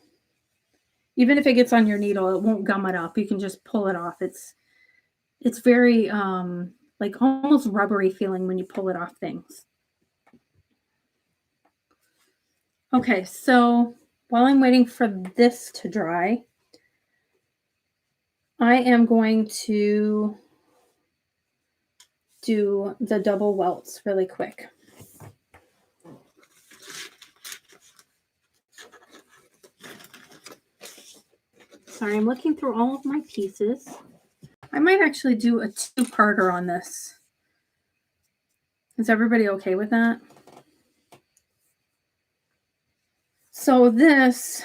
Even if it gets on your needle, it won't gum it up. You can just pull it off. It's very like almost rubbery feeling when you pull it off things. Okay, so while I'm waiting for this to dry, I am going to do the double welts really quick. Sorry, I'm looking through all of my pieces. I might actually do a two-parter on this. Is everybody okay with that? So these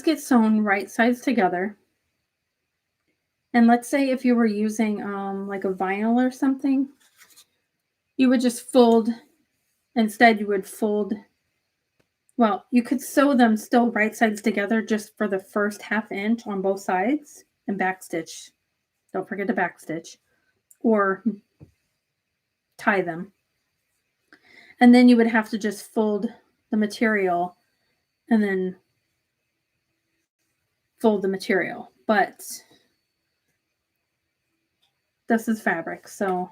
get sewn right sides together. And let's say if you were using like a vinyl or something, you would just fold. Instead, you would fold. Well, you could sew them still right sides together just for the first ½ inch on both sides and backstitch. Don't forget to backstitch or tie them. And then you would have to just fold the material and then fold the material. But this is fabric, so,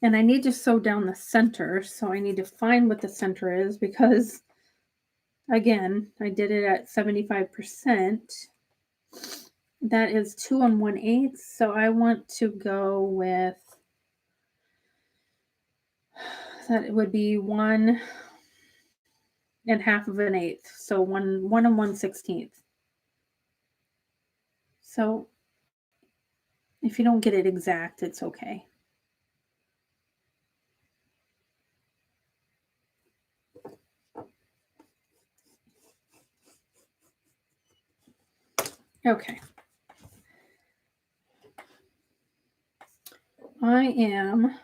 and I need to sew down the center, so I need to find what the center is because, again, I did it at 75%. That is 2 1/8, so I want to go with, that it would be 1 1/2 of an eighth, so 1 1/16. So if you don't get it exact, it's okay. Okay. I am,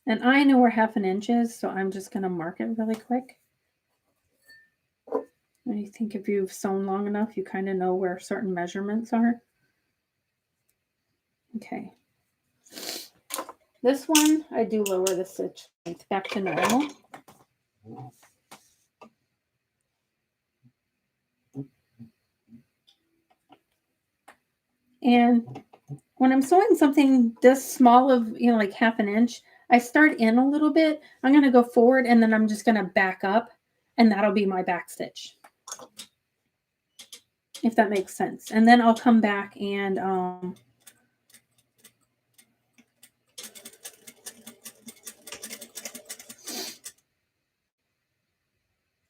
and I know where ½ an inch is, so I'm just going to mark it really quick. I think if you've sewn long enough, you kind of know where certain measurements are. Okay. This one, I do lower the stitch length back to normal. And when I'm sewing something this small of, like ½ an inch, I start in a little bit. I'm going to go forward and then I'm just going to back up and that'll be my back stitch. If that makes sense. And then I'll come back and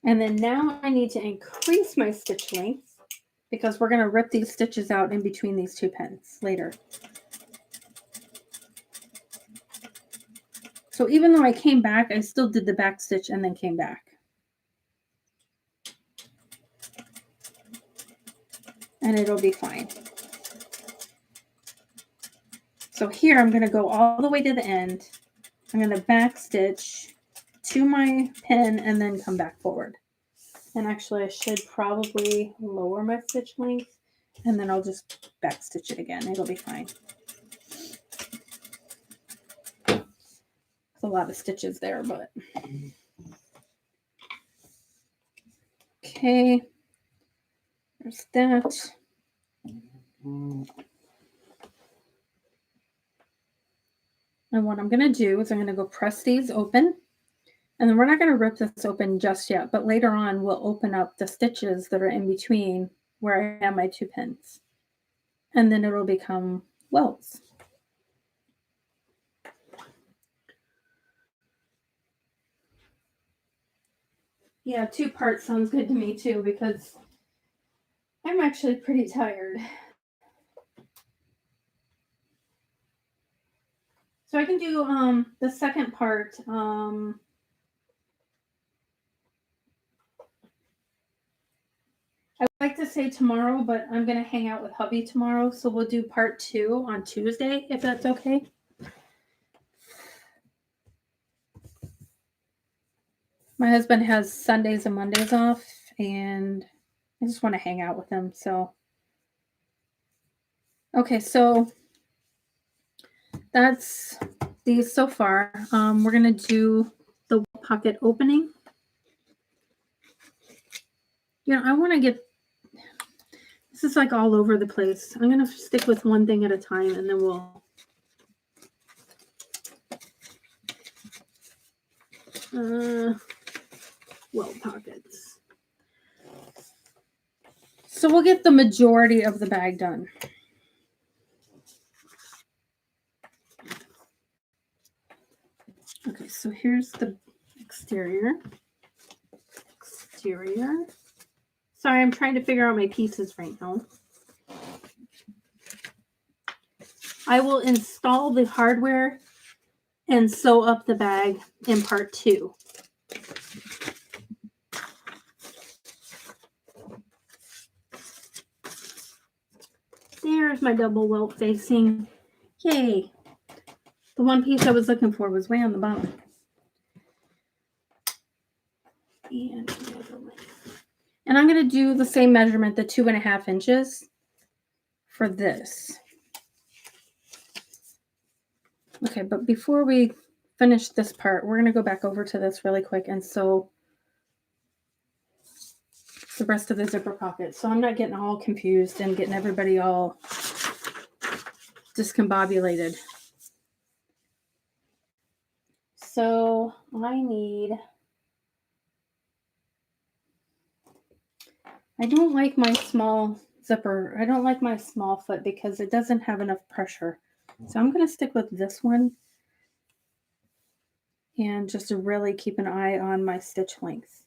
then now I need to increase my stitch length because we're going to rip these stitches out in between these two pins later. So even though I came back, I still did the back stitch and then came back. And it'll be fine. So here I'm going to go all the way to the end. I'm going to back stitch to my pin and then come back forward. And actually I should probably lower my stitch length and then I'll just back stitch it again. It'll be fine. There's a lot of stitches there, but Okay. There's that. And what I'm going to do is I'm going to go press these open. And then we're not going to rip this open just yet, but later on we'll open up the stitches that are in between where I have my 2 pins. And then it'll become welts. Yeah, 2 parts sounds good to me too, because I'm actually pretty tired. So I can do the second part. I would like to say tomorrow, but I'm going to hang out with hubby tomorrow. So we'll do part 2 on Tuesday, if that's okay. My husband has Sundays and Mondays off, and I just want to hang out with him. So, okay, so that's these so far. We're going to do the pocket opening. You know, I want to get, this is like all over the place. I'm going to stick with one thing at a time, and then we'll Welt pockets. So we'll get the majority of the bag done. Okay, so here's the exterior. Sorry, I'm trying to figure out my pieces right now. I will install the hardware and sew up the bag in part 2. There's my double welt facing. Yay. The one piece I was looking for was way on the bottom. And I'm going to do the same measurement, the 2.5 inches for this. Okay, but before we finish this part, we're going to go back over to this really quick and sew the rest of the zipper pocket. So I'm not getting all confused and getting everybody all discombobulated. So I don't like my small zipper. I don't like my small foot because it doesn't have enough pressure. So I'm going to stick with this one and just to really keep an eye on my stitch length.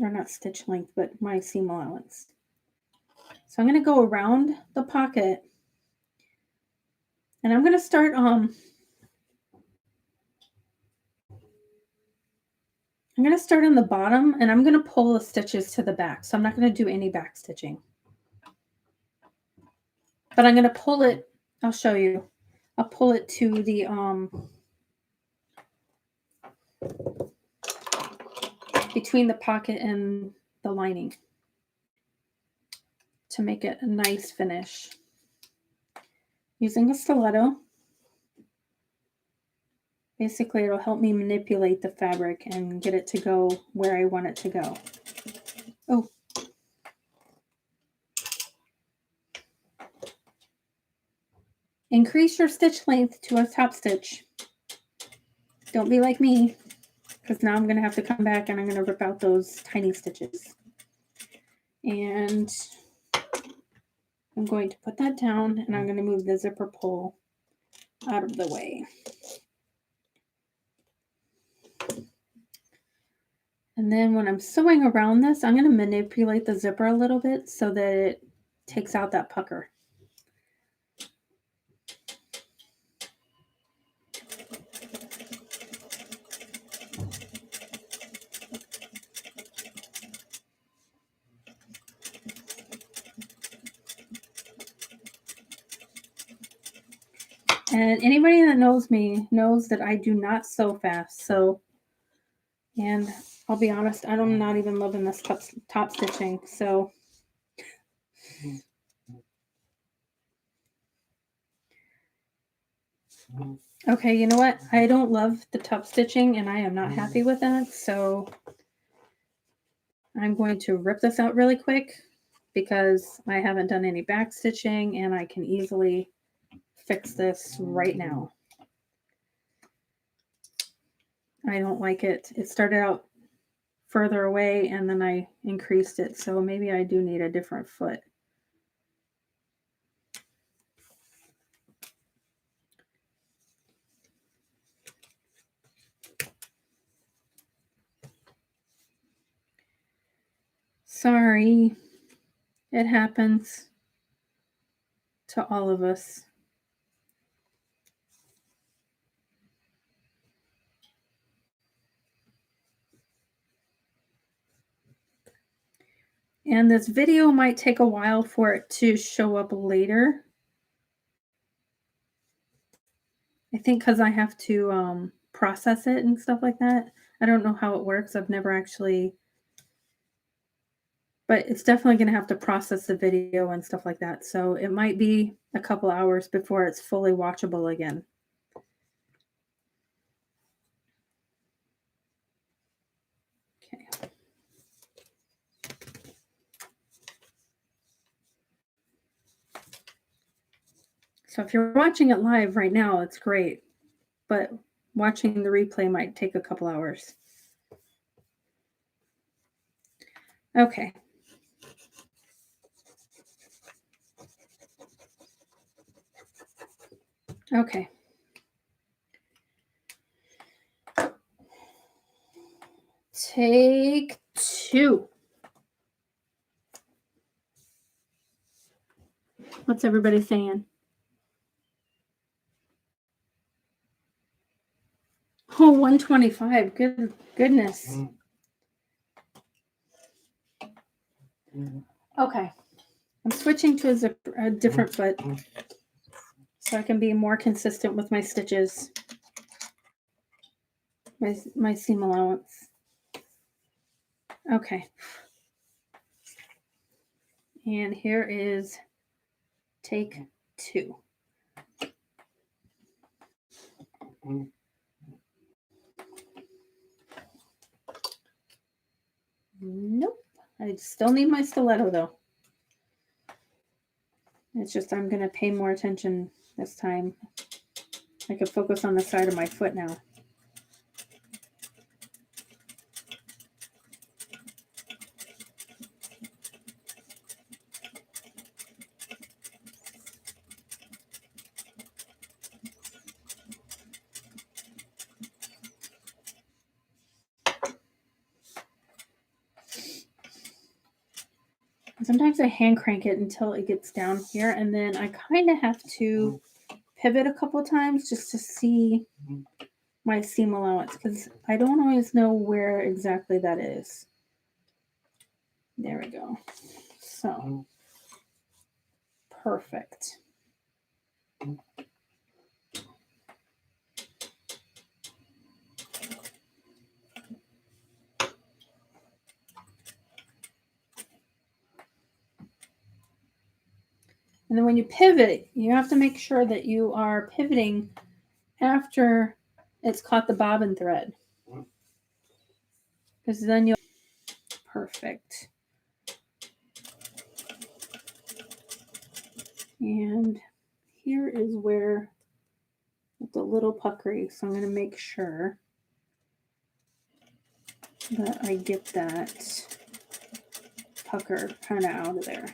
Or not stitch length, but my seam allowance. So I'm going to go around the pocket, and I'm going to start I'm going to start on the bottom, and I'm going to pull the stitches to the back. So I'm not going to do any back stitching. But I'm going to pull it, I'll show you. I'll pull it to the between the pocket and the lining to make it a nice finish. Using a stiletto. Basically, it'll help me manipulate the fabric and get it to go where I want it to go. Oh. Increase your stitch length to a top stitch. Don't be like me, because now I'm going to have to come back and I'm going to rip out those tiny stitches. And I'm going to put that down, and I'm going to move the zipper pull out of the way. And then when I'm sewing around this, I'm going to manipulate the zipper a little bit so that it takes out that pucker. And anybody that knows me knows that I do not sew fast. And I'll be honest, I'm not even loving this top stitching. So Okay, you know what? I don't love the top stitching and I am not happy with that. So I'm going to rip this out really quick because I haven't done any back stitching and I can easily fix this right now. I don't like it. It started out further away and then I increased it. So maybe I do need a different foot. Sorry. It happens to all of us. And this video might take a while for it to show up later. I think because I have to process it and stuff like that. I don't know how it works. I've never actually, but it's definitely going to have to process the video and stuff like that. So it might be a couple hours before it's fully watchable again. Okay. So if you're watching it live right now, it's great. But watching the replay might take a couple hours. Okay. Okay. Take 2. What's everybody saying? Oh, 125. Goodness. Okay. I'm switching to a different foot so I can be more consistent with my stitches. My seam allowance. Okay. And here is take 2. Nope. I still need my stiletto though. It's just I'm going to pay more attention this time. I could focus on the side of my foot now. Sometimes I hand crank it until it gets down here, and then I kind of have to pivot a couple times just to see my seam allowance because I don't always know where exactly that is. There we go. So, perfect. And then when you pivot, you have to make sure that you are pivoting after it's caught the bobbin thread. Because then you'll... Perfect. And here is where it's a little puckery. So I'm going to make sure that I get that pucker kind of out of there.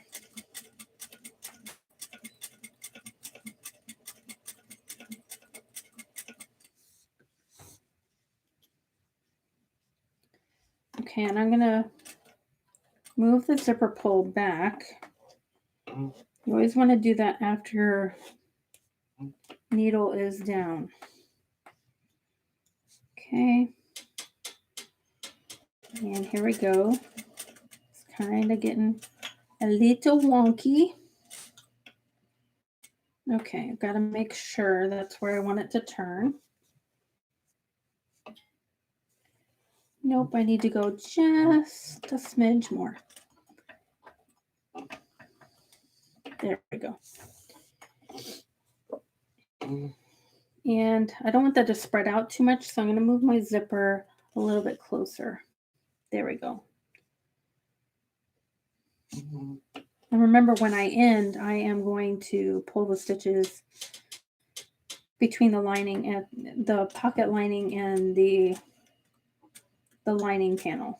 Okay, and I'm going to move the zipper pull back. You always want to do that after your needle is down. Okay. And here we go. It's kind of getting a little wonky. Okay, I've got to make sure that's where I want it to turn. Nope, I need to go just a smidge more. There we go. And I don't want that to spread out too much, so I'm going to move my zipper a little bit closer. There we go. And remember, when I end, I am going to pull the stitches between the lining and the pocket lining and the lining panel.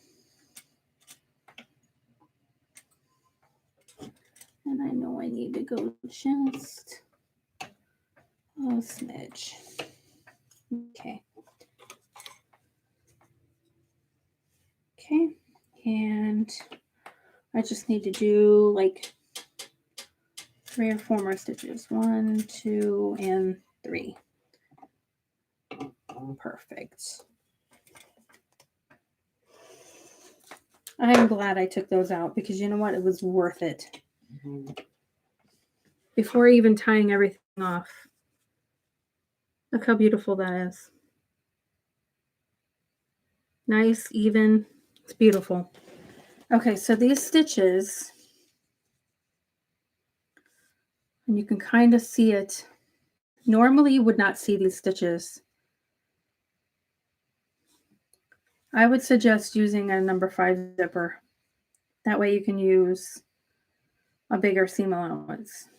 And I know I need to go just a smidge. Okay. Okay. And I just need to do like 3 or 4 more stitches. 1, 2, and 3. Perfect. I'm glad I took those out because you know what? It was worth it. Before even tying everything off. Look how beautiful that is. Nice, even. It's beautiful. Okay, so these stitches, and you can kind of see it. Normally you would not see these stitches. I would suggest using a number 5 zipper. That way you can use a bigger seam allowance.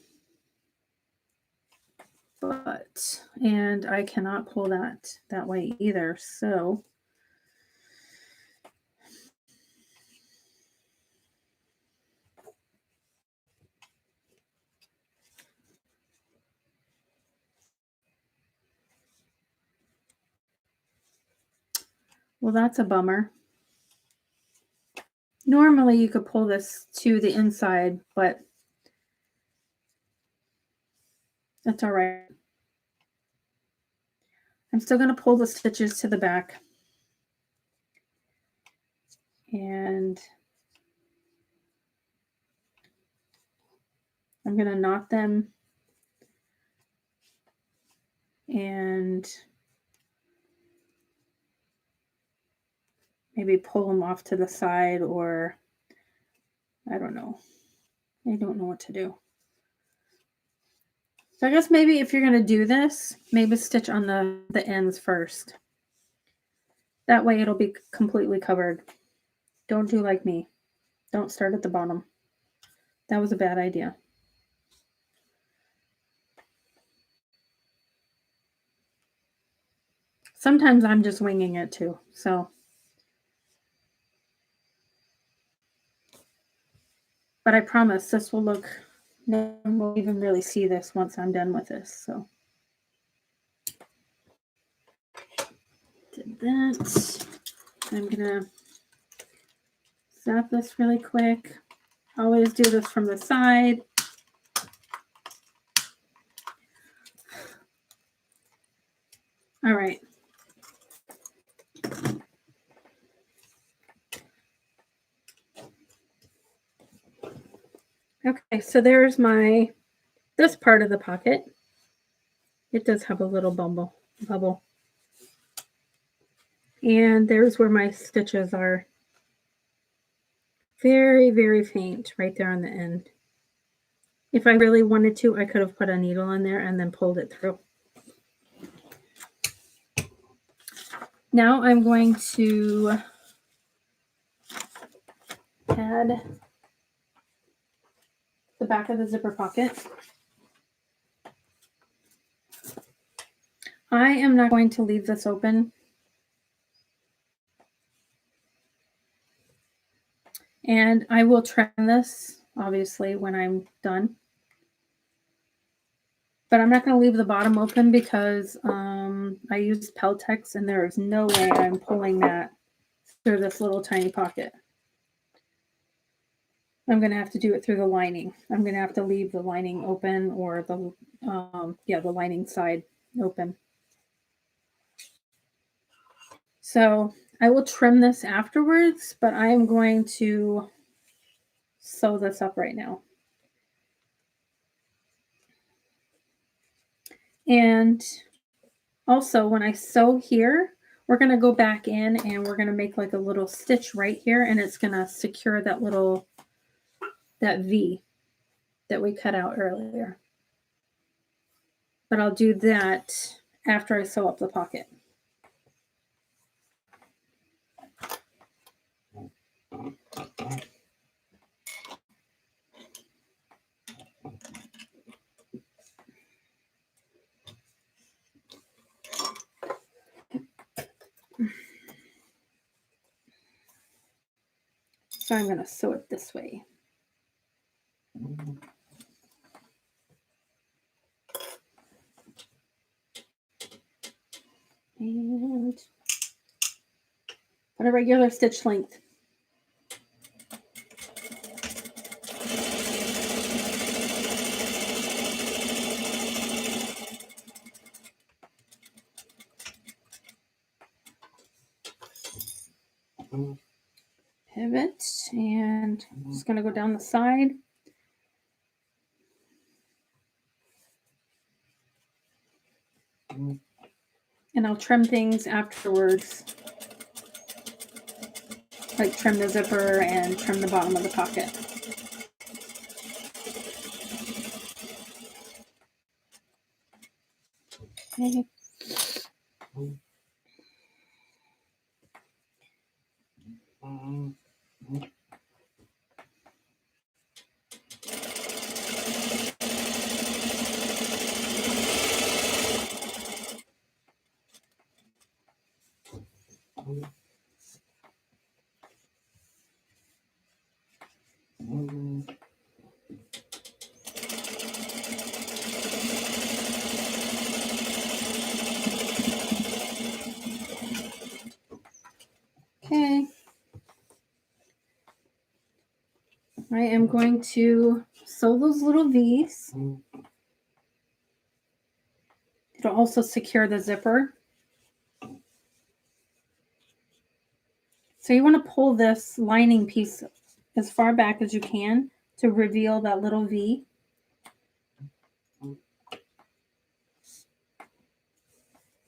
And I cannot pull that way either, so well, that's a bummer. Normally you could pull this to the inside, but that's all right. I'm still going to pull the stitches to the back. And I'm going to knot them and maybe pull them off to the side, or I don't know. I don't know what to do. So I guess maybe if you're going to do this, maybe stitch on the ends first. That way it'll be completely covered. Don't do like me. Don't start at the bottom. That was a bad idea. Sometimes I'm just winging it too, so. But I promise this will look, no one will even really see this once I'm done with this, so. Did that. I'm gonna zap this really quick. Always do this from the side. All right. Okay, so there's this part of the pocket. It does have a little bubble. And there's where my stitches are. Very, very faint right there on the end. If I really wanted to, I could have put a needle in there and then pulled it through. Now I'm going to add the back of the zipper pocket. I am not going to leave this open. And I will trim this, obviously, when I'm done. But I'm not going to leave the bottom open because I used Peltex and there is no way I'm pulling that through this little tiny pocket. I'm going to have to do it through the lining. I'm going to have to leave the lining open, or the lining side open. So I will trim this afterwards, but I am going to sew this up right now. And also when I sew here, we're going to go back in and we're going to make like a little stitch right here, and it's going to secure that V that we cut out earlier. But I'll do that after I sew up the pocket. So I'm going to sew it this way. And put a regular stitch length. Pivot, and I'm just going to go down the side. And I'll trim things afterwards, like trim the zipper and trim the bottom of the pocket. Okay. Okay. I am going to sew those little V's. It'll also secure the zipper. So you want to pull this lining piece as far back as you can to reveal that little V.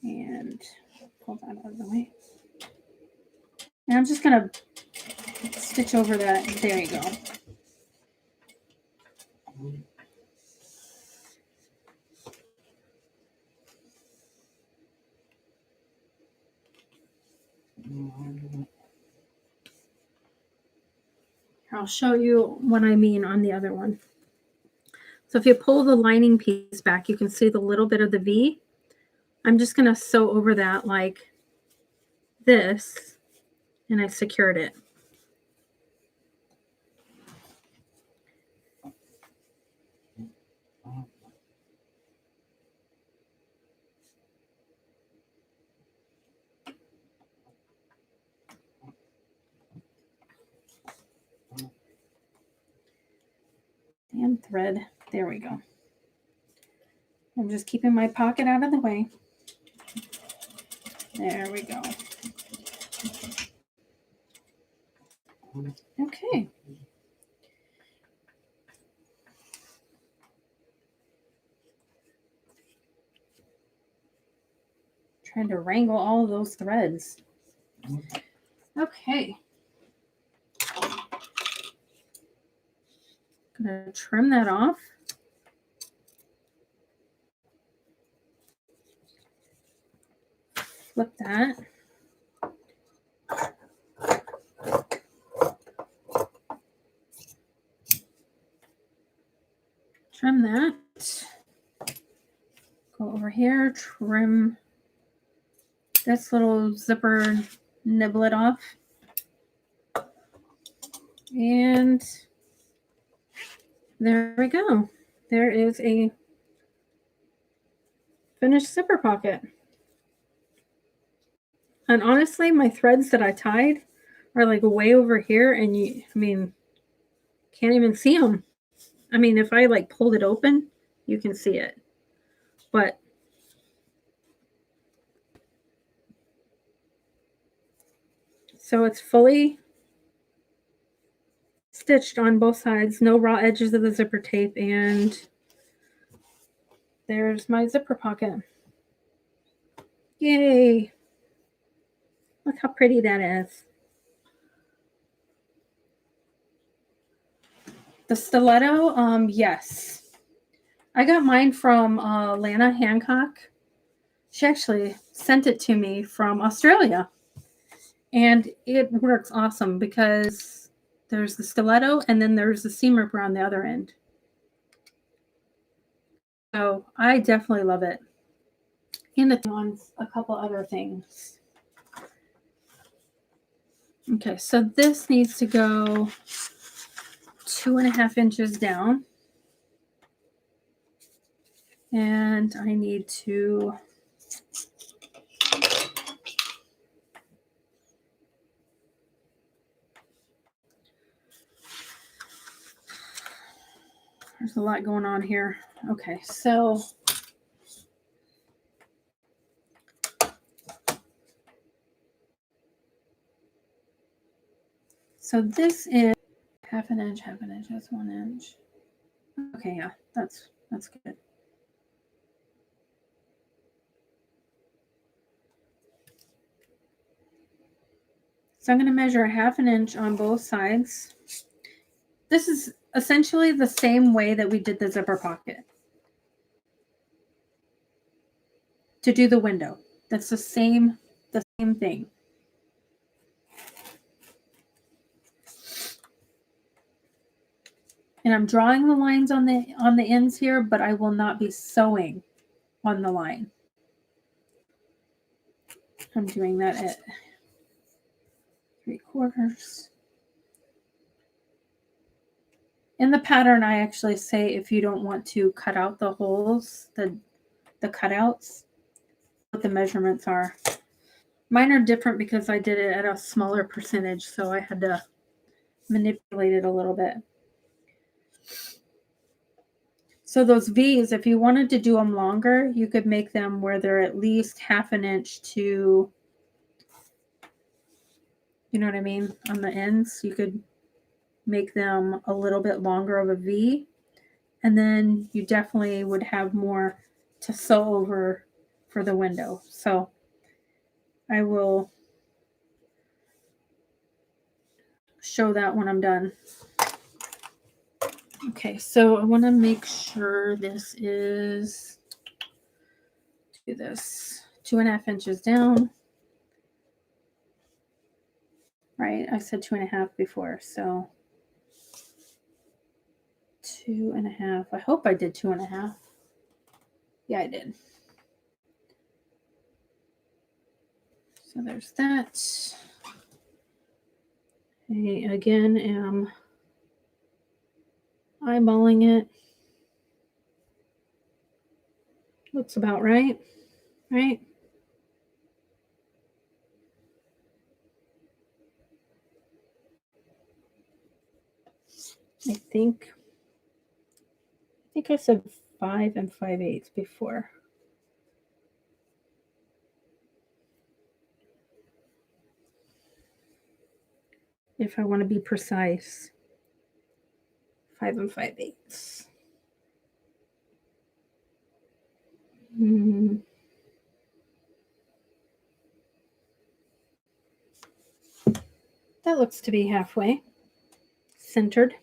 And pull that out of the way. And I'm just going to stitch over that. There you go. I'll show you what I mean on the other one. So if you pull the lining piece back, you can see the little bit of the V. I'm just going to sew over that like this, and I secured it. Damn thread. There we go. I'm just keeping my pocket out of the way. There we go. Okay. Trying to wrangle all of those threads. Okay. Gonna trim that off. Flip that. Trim that. Go over here, trim this little zipper, nibble it off. And there we go. There is a finished zipper pocket. And honestly, my threads that I tied are like way over here, and can't even see them. I mean, if I like pulled it open, you can see it. But so it's fully stitched on both sides, no raw edges of the zipper tape, and there's my zipper pocket. Yay! Look how pretty that is. The stiletto, yes. I got mine from Lana Hancock. She actually sent it to me from Australia. And it works awesome because there's the stiletto and then there's the seam ripper on the other end. So I definitely love it. And it's on a couple other things. Okay, so this needs to go 2.5 inches down. And I need to there's a lot going on here. Okay, so this is half an inch, that's 1 inch. Okay, yeah, that's good. So I'm going to measure 1/2 inch on both sides. This is essentially the same way that we did the zipper pocket to do the window. That's the same thing. And I'm drawing the lines on the ends here, but I will not be sewing on the line. I'm doing that at 3/4. In the pattern, I actually say if you don't want to cut out the holes, the cutouts, what the measurements are. Mine are different because I did it at a smaller percentage, so I had to manipulate it a little bit. So those V's, if you wanted to do them longer, you could make them where they're at least 1/2 inch to, you know what I mean, on the ends. You could make them a little bit longer of a V, and then you definitely would have more to sew over for the window. So I will show that when I'm done. Okay, so I want to make sure this is, do this 2.5 inches down. Right, I said 2.5 before, so 2.5. I hope I did 2.5. Yeah, I did. So there's that. I again am eyeballing it. Looks about right, right? I think I said 5 5/8 before. If I want to be precise, 5 5/8. That looks to be halfway centered.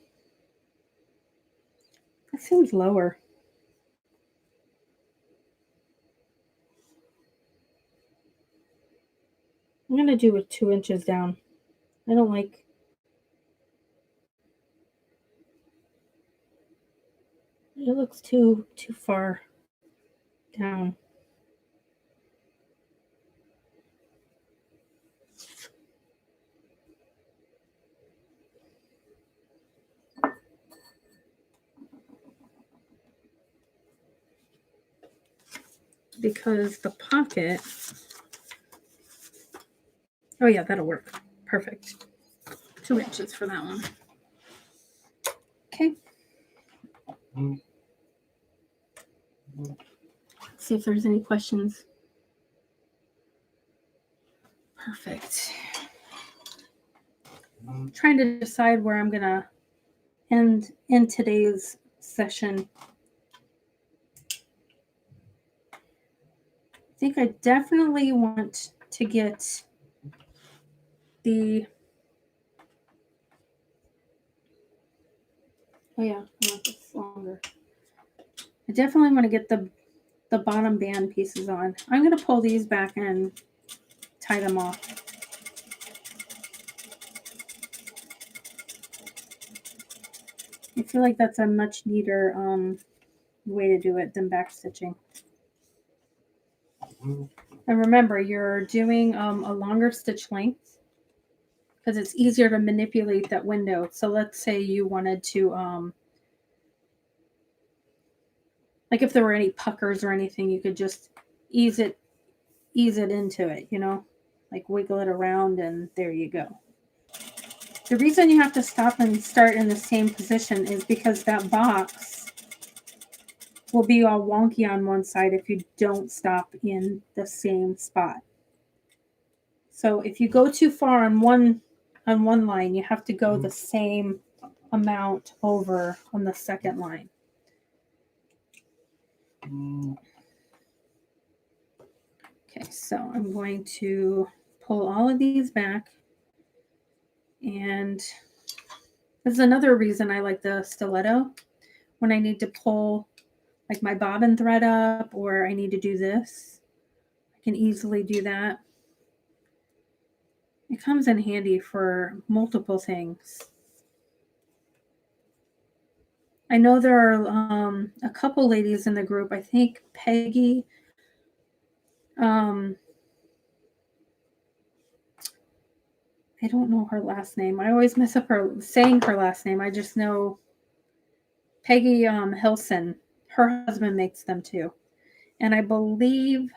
That seems lower. I'm going to do it 2 inches down. I don't like, it looks too far down. Because the pocket, oh yeah, that'll work. Perfect. 2 inches for that one. Okay. Let's see if there's any questions. Perfect. I'm trying to decide where I'm going to end in today's session. I think I definitely want to get the, oh yeah, I want this longer. I definitely want to get the the bottom band pieces on. I'm going to pull these back and tie them off. I feel like that's a much neater way to do it than back stitching. And remember, you're doing a longer stitch length because it's easier to manipulate that window. So let's say you wanted to, like if there were any puckers or anything, you could just ease it into it, you know, like wiggle it around and there you go. The reason you have to stop and start in the same position is because that box will be all wonky on one side if you don't stop in the same spot. So if you go too far on one line, you have to go the same amount over on the second line. Okay, so I'm going to pull all of these back. And this is another reason I like the stiletto. When I need to pull like my bobbin thread up or I need to do this, I can easily do that. It comes in handy for multiple things. I know there are a couple ladies in the group. I think Peggy, I don't know her last name. I always mess up saying her last name. I just know Peggy Hilson. Her husband makes them too. And I believe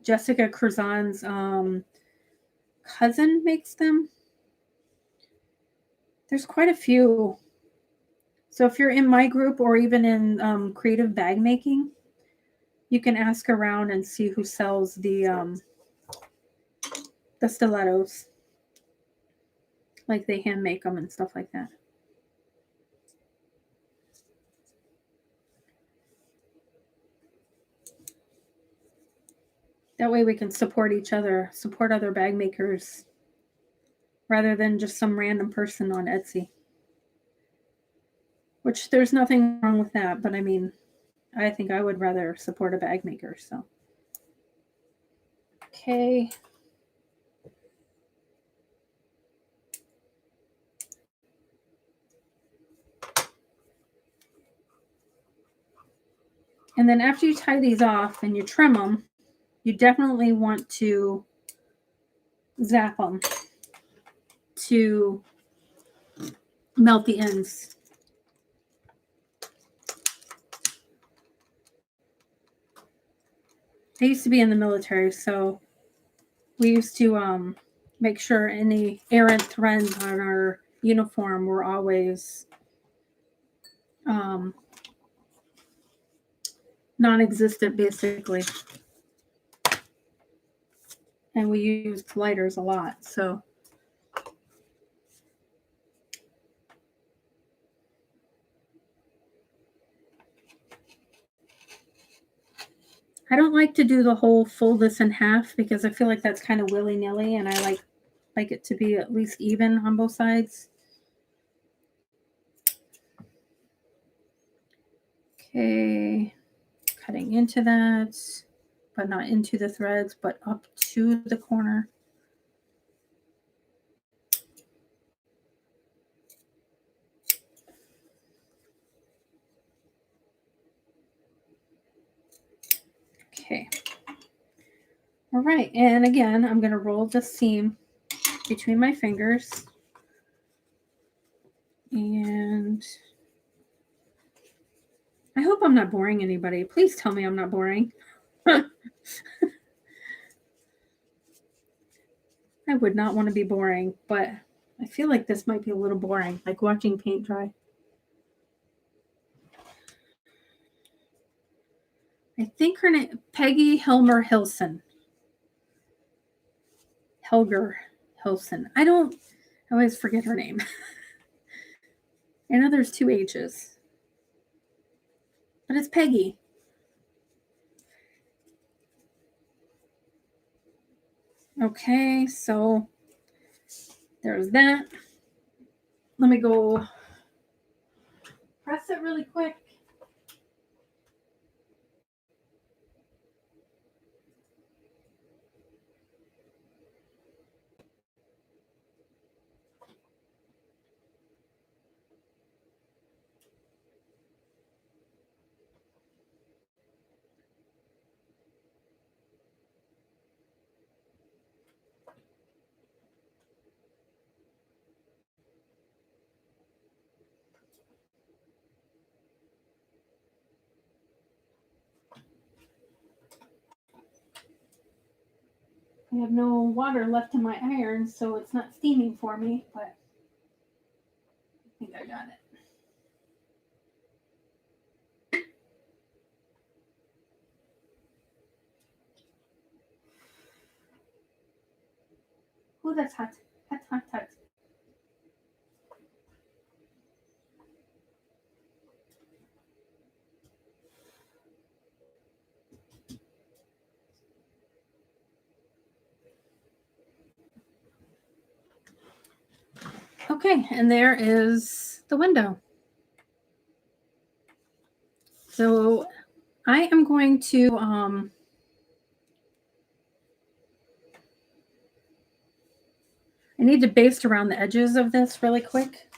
Jessica Curzon's cousin makes them. There's quite a few. So if you're in my group or even in creative bag making, you can ask around and see who sells the stilettos. Like they hand make them and stuff like that. That way we can support each other, support other bag makers, rather than just some random person on Etsy. Which there's nothing wrong with that, but I mean, I think I would rather support a bag maker, so. Okay. And then after you tie these off and you trim them, you definitely want to zap them to melt the ends. I used to be in the military, so we used to make sure any errant threads on our uniform were always non-existent, basically. And we used lighters a lot, so. I don't like to do the whole fold this in half because I feel like that's kind of willy-nilly, and I like it to be at least even on both sides. Okay, cutting into that, but not into the threads, but up to the corner. Okay. All right, and again, I'm going to roll the seam between my fingers. And I hope I'm not boring anybody. Please tell me I'm not boring. I would not want to be boring, but I feel like this might be a little boring, like watching paint dry. I think her name, Peggy Helmer Hilson. Helger Hilson. I always forget her name. I know there's 2 H's. But it's Peggy. Okay, so there's that. Let me go press it really quick. I have no water left in my iron, so it's not steaming for me, but I think I got it. Oh, that's hot. Hot, hot, hot. Okay, and there is the window. So I am going to I need to baste around the edges of this really quick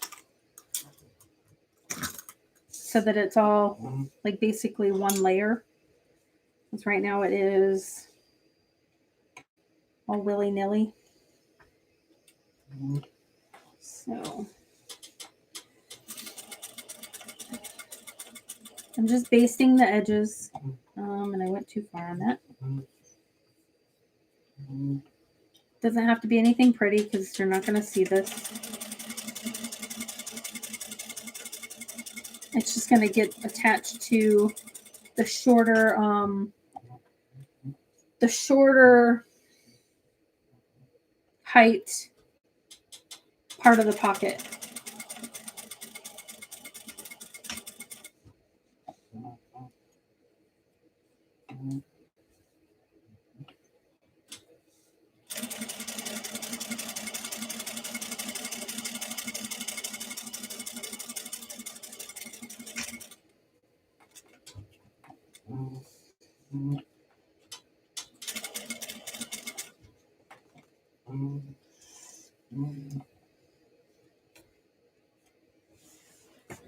so that it's all like basically one layer. Because right now it is all willy-nilly. So I'm just basting the edges, and I went too far on that. Doesn't have to be anything pretty because you're not going to see this. It's just going to get attached to the shorter height part of the pocket.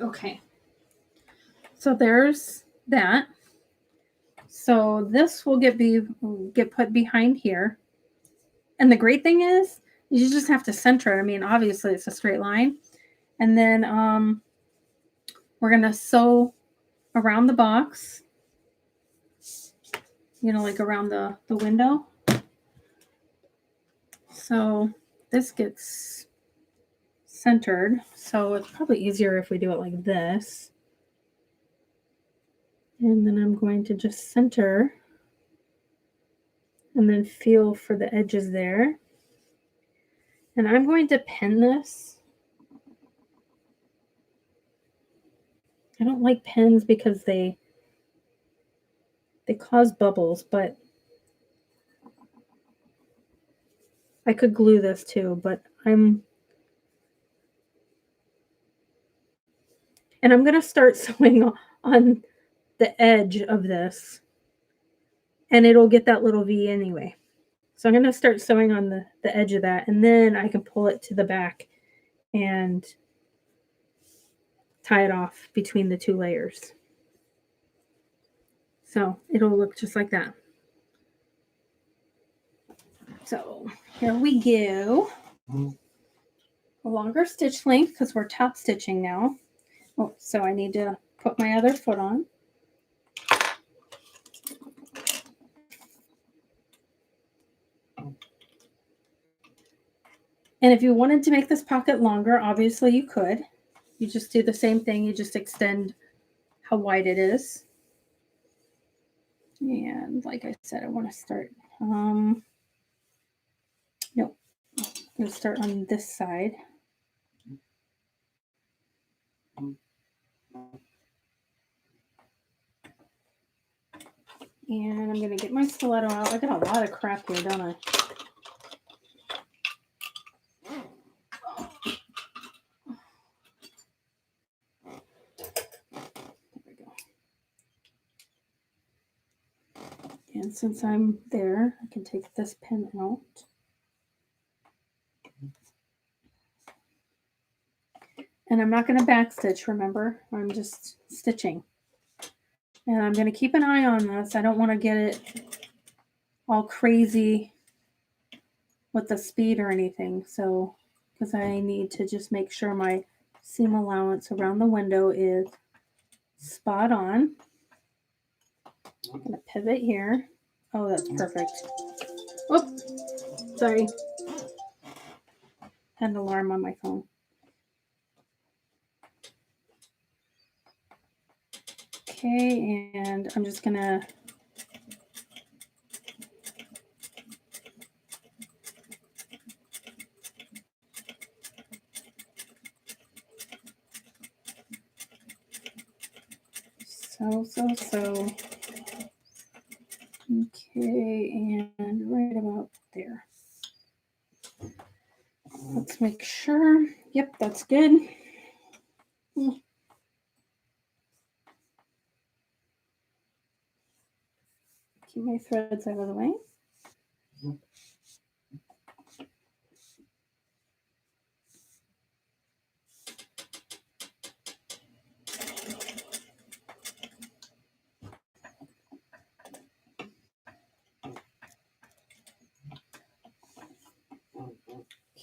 Okay, so there's that. So this will get put behind here. And the great thing is you just have to center it. I mean, obviously it's a straight line. And then we're going to sew around the box, you know, like around the window. So this gets centered. So it's probably easier if we do it like this. And then I'm going to just center and then feel for the edges there. And I'm going to pin this. I don't like pins because they cause bubbles, but I could glue this too, but I'm going to start sewing on the edge of this, and it'll get that little V anyway. So I'm going to start sewing on the edge of that, and then I can pull it to the back and tie it off between the two layers. So it'll look just like that. So here we go. A longer stitch length because we're top stitching now. Oh, so I need to put my other foot on. And if you wanted to make this pocket longer, obviously you could. You just do the same thing. You just extend how wide it is. And like I said, I want to start, no, I'm going to start on this side. And I'm going to get my stiletto out. I got a lot of crap here, don't I? There we go. And since I'm there, I can take this pin out. And I'm not going to backstitch, remember? I'm just stitching. And I'm going to keep an eye on this. I don't want to get it all crazy with the speed or anything. So, because I need to just make sure my seam allowance around the window is spot on. I'm going to pivot here. Oh, that's perfect. Whoop. Sorry. Had an alarm on my phone. Okay, and I'm just gonna so. Okay, and right about there. Let's make sure. Yep, that's good. Keep my threads out of the way.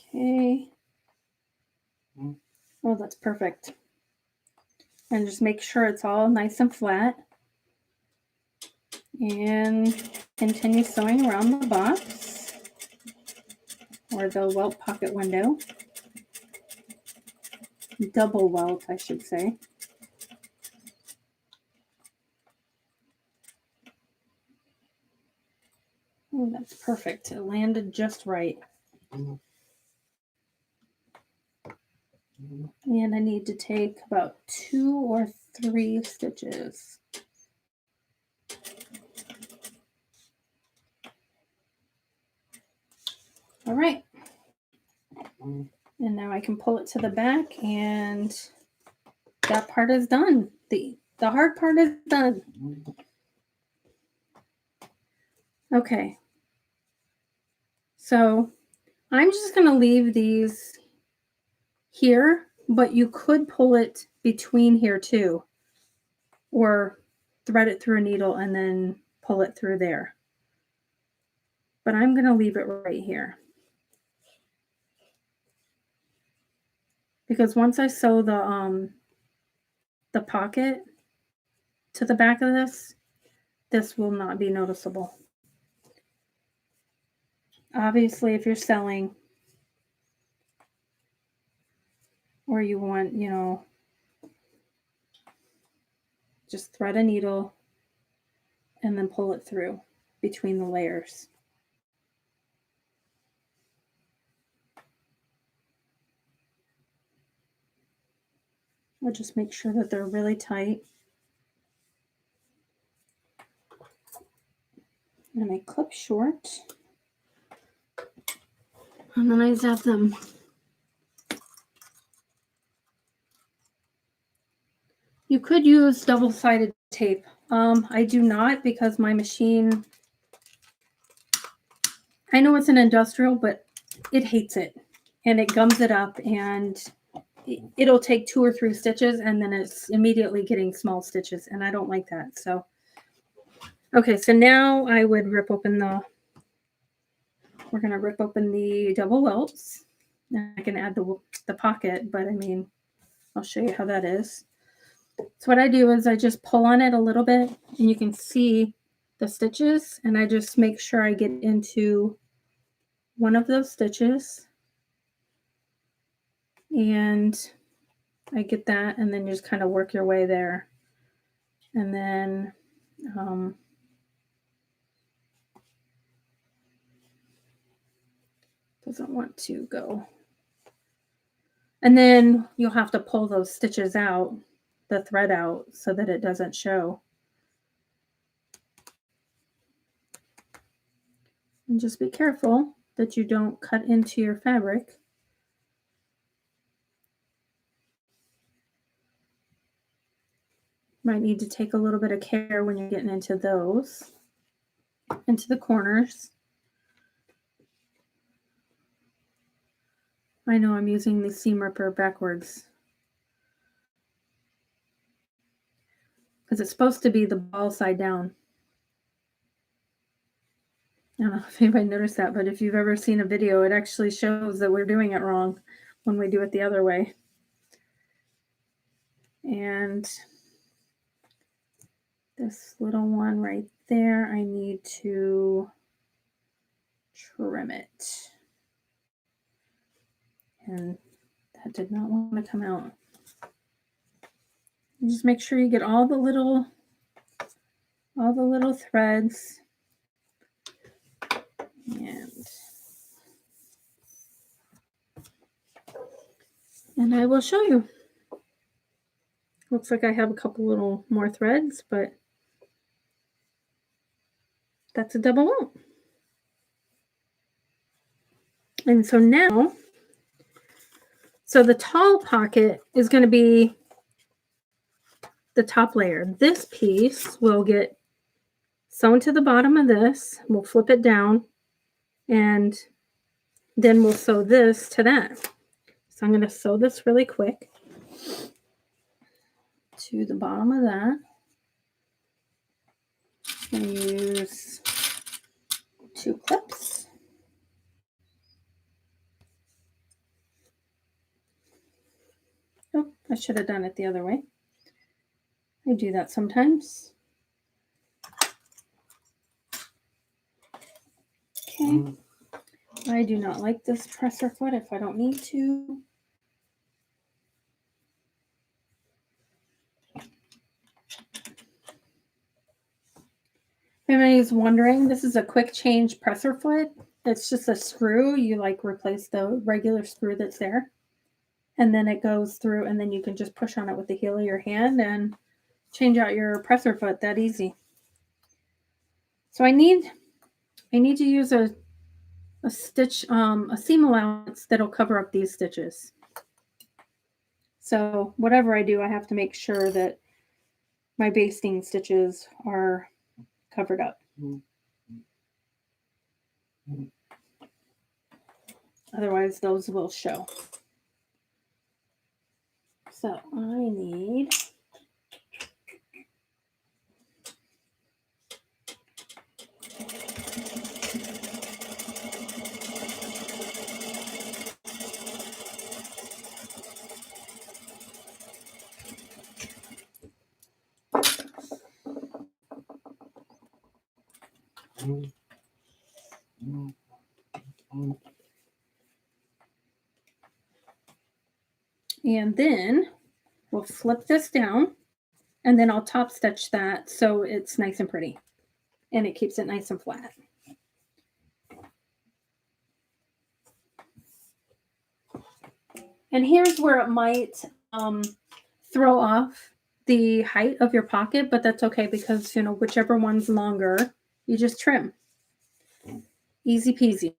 Okay. Oh, that's perfect. And just make sure it's all nice and flat. And continue sewing around the box or the Welt Pocket window. Double welt, I should say. Oh, that's perfect. It landed just right. And I need to take about 2 or 3 stitches. All right. And now I can pull it to the back, and that part is done. The hard part is done. Okay. So I'm just going to leave these here, but you could pull it between here too, or thread it through a needle and then pull it through there. But I'm going to leave it right here. Because once I sew the pocket to the back of this will not be noticeable. Obviously, if you're sewing or you want, just thread a needle and then pull it through between the layers. I'll just make sure that they're really tight. And I clip short. And then I zap them. You could use double-sided tape. I do not because my machine, I know it's an industrial, but it hates it. And it gums it up, and it'll take 2 or 3 stitches, and then it's immediately getting small stitches, and I don't like that. So, okay, so now I would rip open we're going to rip open the double welts. I can add the pocket, but I mean, I'll show you how that is. So what I do is I just pull on it a little bit, and you can see the stitches, and I just make sure I get into one of those stitches, and I get that, and then you just kind of work your way there. And then doesn't want to go. And then you'll have to pull those stitches out, the thread out, so that it doesn't show. And just be careful that you don't cut into your fabric. Might need to take a little bit of care when you're getting into those, into the corners. I know I'm using the seam ripper backwards because it's supposed to be the ball side down. I don't know if anybody noticed that, but if you've ever seen a video, it actually shows that we're doing it wrong when we do it the other way. And this little one right there, I need to trim it. And that did not want to come out. And just make sure you get all the little threads. And I will show you. Looks like I have a couple little more threads, but that's a double welt. And so now, so the tall pocket is going to be the top layer. This piece will get sewn to the bottom of this. We'll flip it down, and then we'll sew this to that. So I'm going to sew this really quick to the bottom of that. I'm going to use 2 clips. Oh, I should have done it the other way. I do that sometimes. Okay. I do not like this presser foot if I don't need to. If anybody's wondering, this is a quick change presser foot. It's just a screw. You like replace the regular screw that's there. And then it goes through, and then you can just push on it with the heel of your hand and change out your presser foot that easy. So I need to use a stitch, a seam allowance that'll cover up these stitches. So whatever I do, I have to make sure that my basting stitches are covered up. Otherwise, those will show. So I need and then we'll flip this down, and then I'll top stitch that so it's nice and pretty and it keeps it nice and flat. And here's where it might throw off the height of your pocket, but that's okay because, you know, whichever one's longer, you just trim. Easy peasy.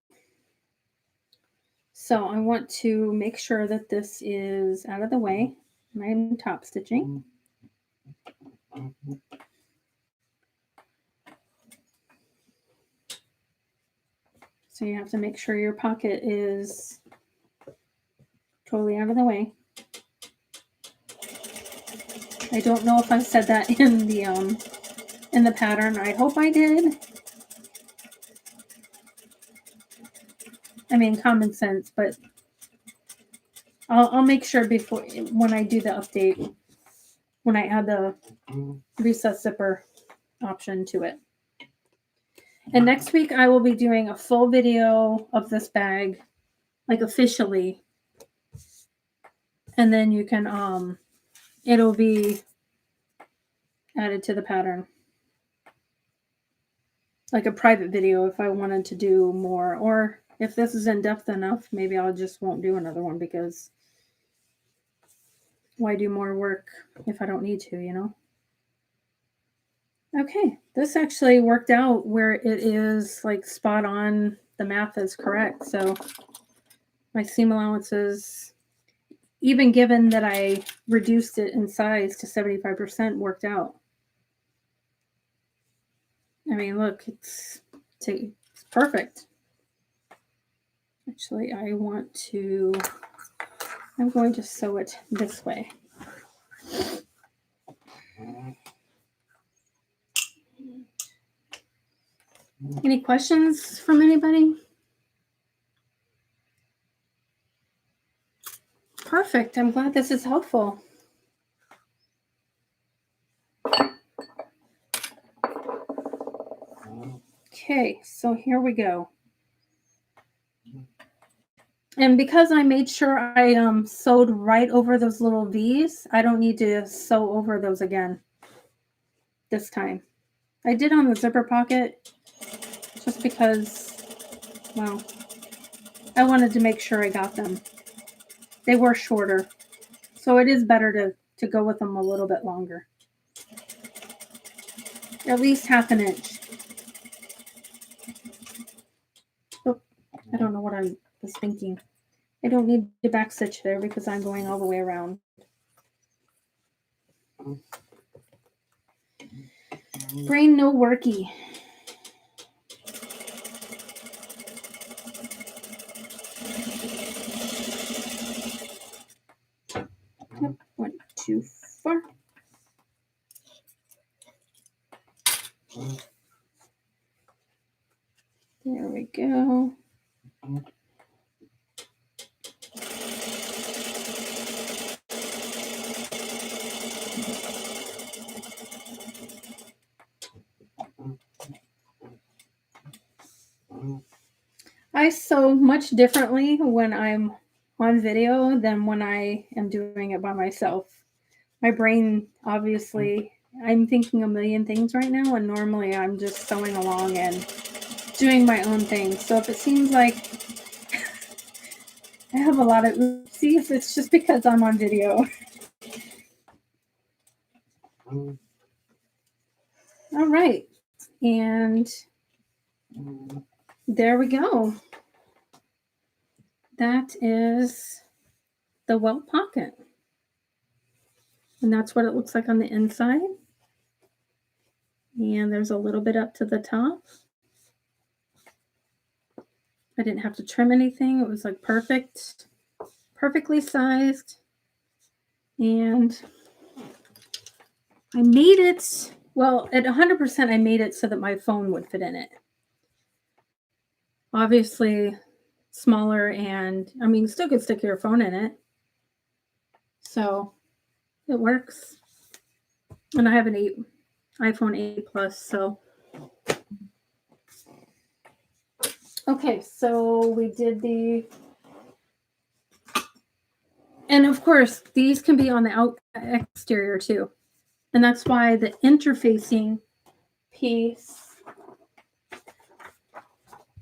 So I want to make sure that this is out of the way. I'm top stitching. So you have to make sure your pocket is totally out of the way. I don't know if I said that in the pattern. I hope I did. I mean, common sense, but I'll make sure before when I do the update, when I add the recess zipper option to it. And next week I will be doing a full video of this bag, like officially. And then you can it'll be added to the pattern. Like a private video if I wanted to do more, or if this is in depth enough, maybe I'll just won't do another one because why do more work if I don't need to, you know? Okay, this actually worked out where it is like spot on. The math is correct. So my seam allowances, even given that I reduced it in size to 75%, worked out. I mean, look, it's perfect. Actually, I'm going to sew it this way. Any questions from anybody? Perfect. I'm glad this is helpful. Okay, so here we go. And because I made sure I sewed right over those little V's, I don't need to sew over those again this time. I did on the zipper pocket just because, well, I wanted to make sure I got them. They were shorter, so it is better to go with them a little bit longer. At least half an inch. Oh, I don't know what I was thinking. I don't need to back stitch there because I'm going all the way around. Brain no worky. Nope, went too far. There we go. I sew much differently when I'm on video than when I am doing it by myself. My brain, obviously, I'm thinking a million things right now, and normally I'm just sewing along and doing my own thing. So if it seems like I have a lot of oopsies, it's just because I'm on video. All right. And there we go. That is the Welt Pocket. And that's what it looks like on the inside. And there's a little bit up to the top. I didn't have to trim anything. It was like perfectly sized. And I made it, well, at 100% I made it so that my phone would fit in it. Obviously smaller, and I mean, still could stick your phone in it. So it works. And I have an iPhone 8 Plus, so. Okay, so we did and of course, these can be on the exterior too. And that's why the interfacing piece,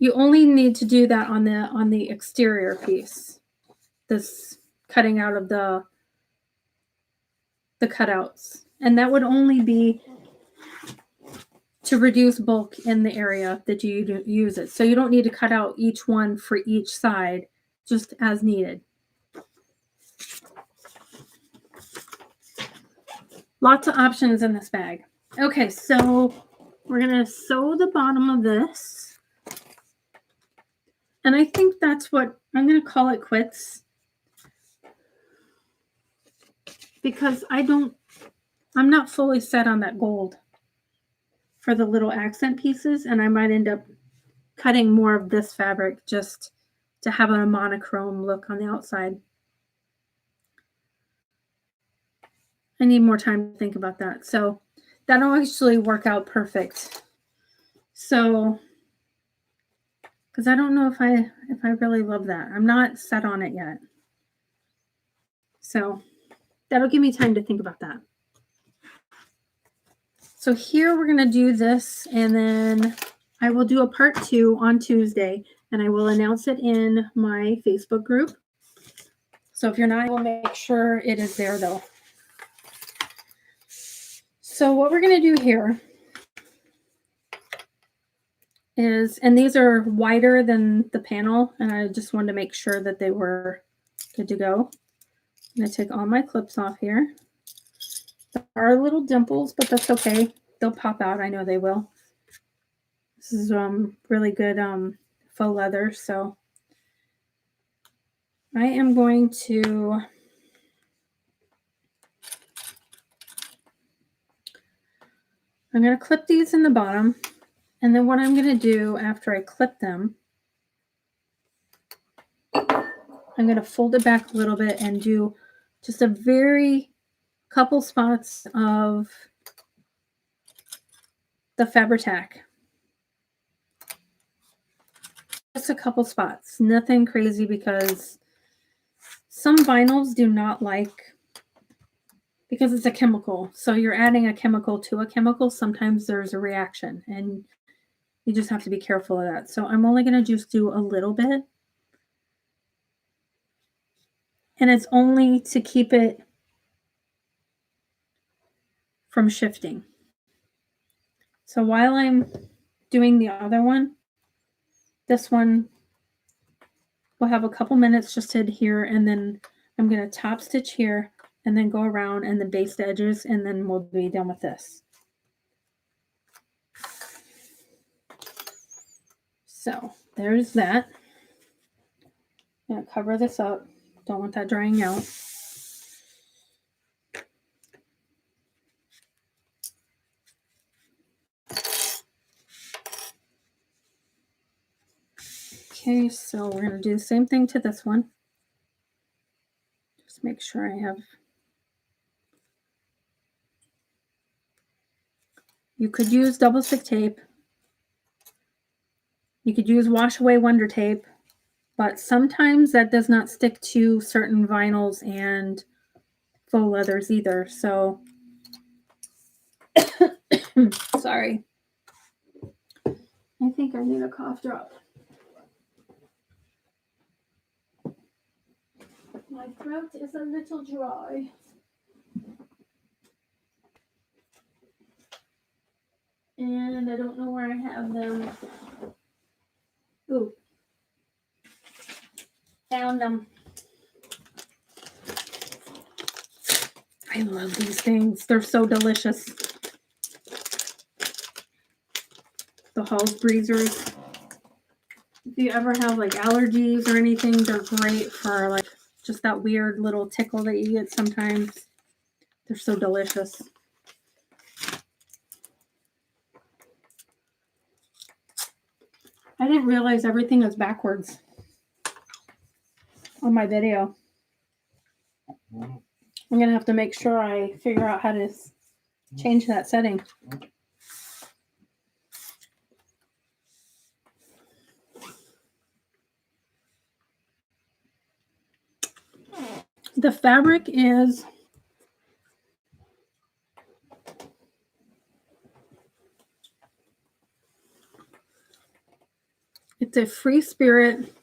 you only need to do that on the exterior piece. This cutting out of the cutouts. And that would only be to reduce bulk in the area that you use it. So you don't need to cut out each one for each side, just as needed. Lots of options in this bag. Okay, so we're going to sew the bottom of this. And I think that's what I'm going to call it quits. Because I'm not fully set on that gold for the little accent pieces, and I might end up cutting more of this fabric just to have a monochrome look on the outside. I need more time to think about that. So that'll actually work out perfect. So, because I don't know if I really love that. I'm not set on it yet. So that'll give me time to think about that. So here we're going to do this, and then I will do a part 2 on Tuesday, and I will announce it in my Facebook group. So if you're not, I will make sure it is there though. So what we're going to do here is, and these are wider than the panel, and I just wanted to make sure that they were good to go. I'm going to take all my clips off here. There are little dimples, but that's okay. They'll pop out. I know they will. This is really good faux leather. So I am going to clip these in the bottom. And then what I'm going to do after I clip them, I'm going to fold it back a little bit and do just a very couple spots of the Fabri-Tac. a couple spots, nothing crazy, because some vinyls do not like, because it's a chemical. So you're adding a chemical to a chemical. Sometimes there's a reaction, and you just have to be careful of that. So I'm only going to just do a little bit. And it's only to keep it from shifting. So while I'm doing the other one, this one will have a couple minutes just to adhere, and then I'm going to top stitch here and then go around and then baste the edges, and then we'll be done with this. So there's that. I'm going to cover this up. Don't want that drying out. Okay, so we're going to do the same thing to this one. Just make sure I have... You could use double stick tape. You could use wash away wonder tape, but sometimes that does not stick to certain vinyls and faux leathers either. So, sorry. I think I need a cough drop. My throat is a little dry. And I don't know where I have them. Ooh. Found them. I love these things. They're so delicious. The Hall's Breezers. If you ever have like allergies or anything, they're great for like just that weird little tickle that you get sometimes. They're so delicious. I didn't realize everything is backwards on my video. I'm going to have to make sure I figure out how to change that setting. The fabric is it's a Free Spirit.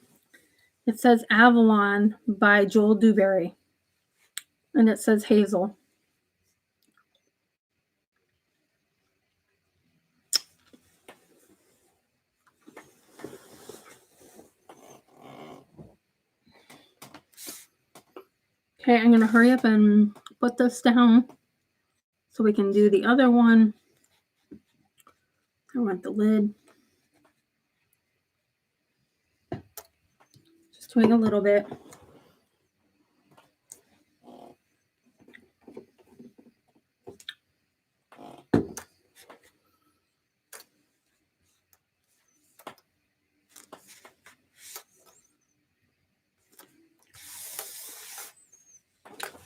It says Avalon by Joel Dewberry. And it says hazel. Okay, I'm going to hurry up and put this down so we can do the other one. I want the lid. Just wait a little bit.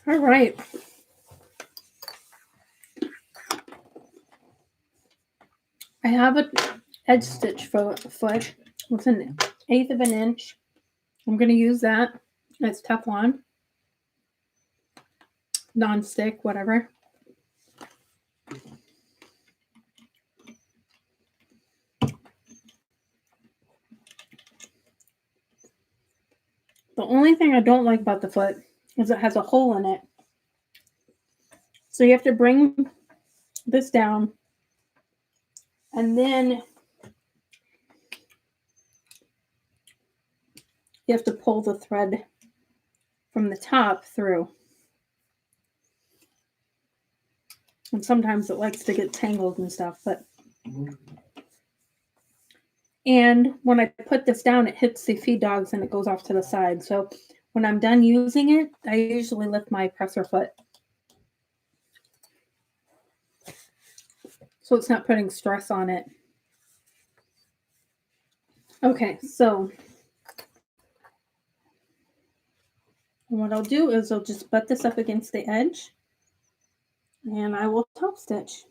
All right. I have an edge stitch foot with an 1/8 of an inch. I'm going to use that. It's Teflon, non-stick, whatever. The only thing I don't like about the foot is it has a hole in it. So you have to bring this down, and then you have to pull the thread from the top through. And sometimes it likes to get tangled and stuff, but... And when I put this down, it hits the feed dogs and it goes off to the side. So when I'm done using it, I usually lift my presser foot, so it's not putting stress on it. Okay, so what I'll do is I'll just butt this up against the edge, and I will top stitch.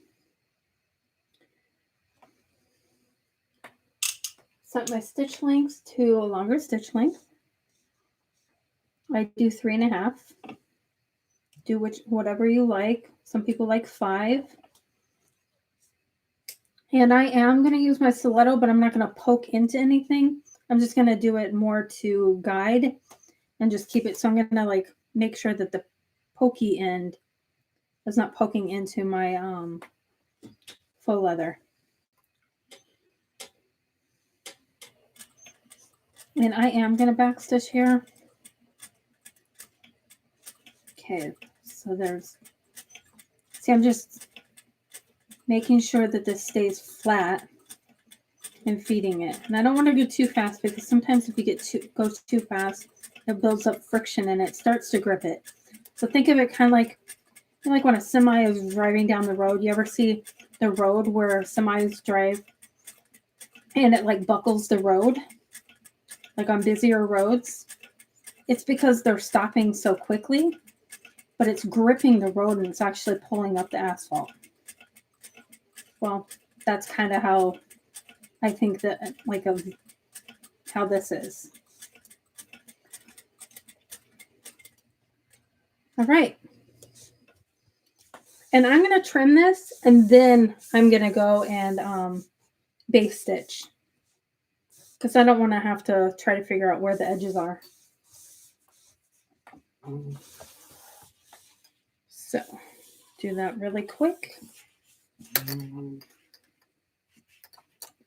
set my stitch length to a longer stitch length. I do 3.5. Do whatever you like. Some people like 5. And I am going to use my stiletto, but I'm not going to poke into anything. I'm just going to do it more to guide and just keep it. So I'm going to like make sure that the pokey end is not poking into my faux leather. And I am going to backstitch here. Okay, so see, I'm just making sure that this stays flat and feeding it. And I don't want to go too fast because sometimes if you go too fast, it builds up friction and it starts to grip it. So think of it kind of like, like when a semi is driving down the road. You ever see the road where semis drive and it like buckles the road, like on busier roads? It's because they're stopping so quickly, but it's gripping the road and it's actually pulling up the asphalt. Well, that's kind of how I think that, like, of how this is. All right. And I'm going to trim this and then I'm going to go and base stitch because I don't want to have to try to figure out where the edges are. So do that really quick.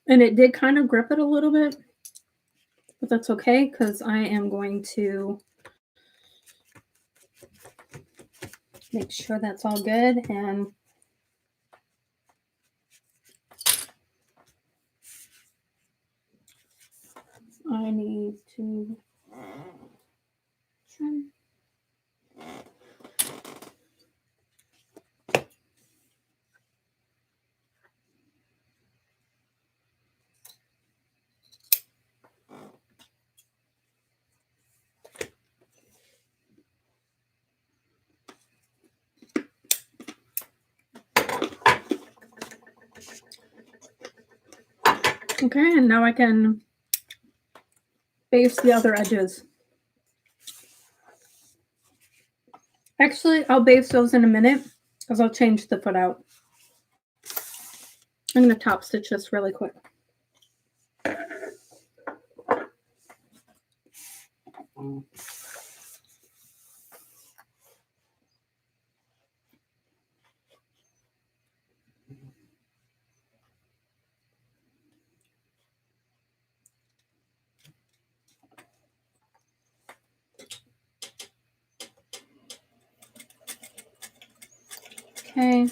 And it did kind of grip it a little bit, but that's okay because I am going to make sure that's all good. And I need to trim. Okay, and now I can base the other edges. Actually, I'll base those in a minute because I'll change the foot out. I'm going to top stitch this really quick. Okay.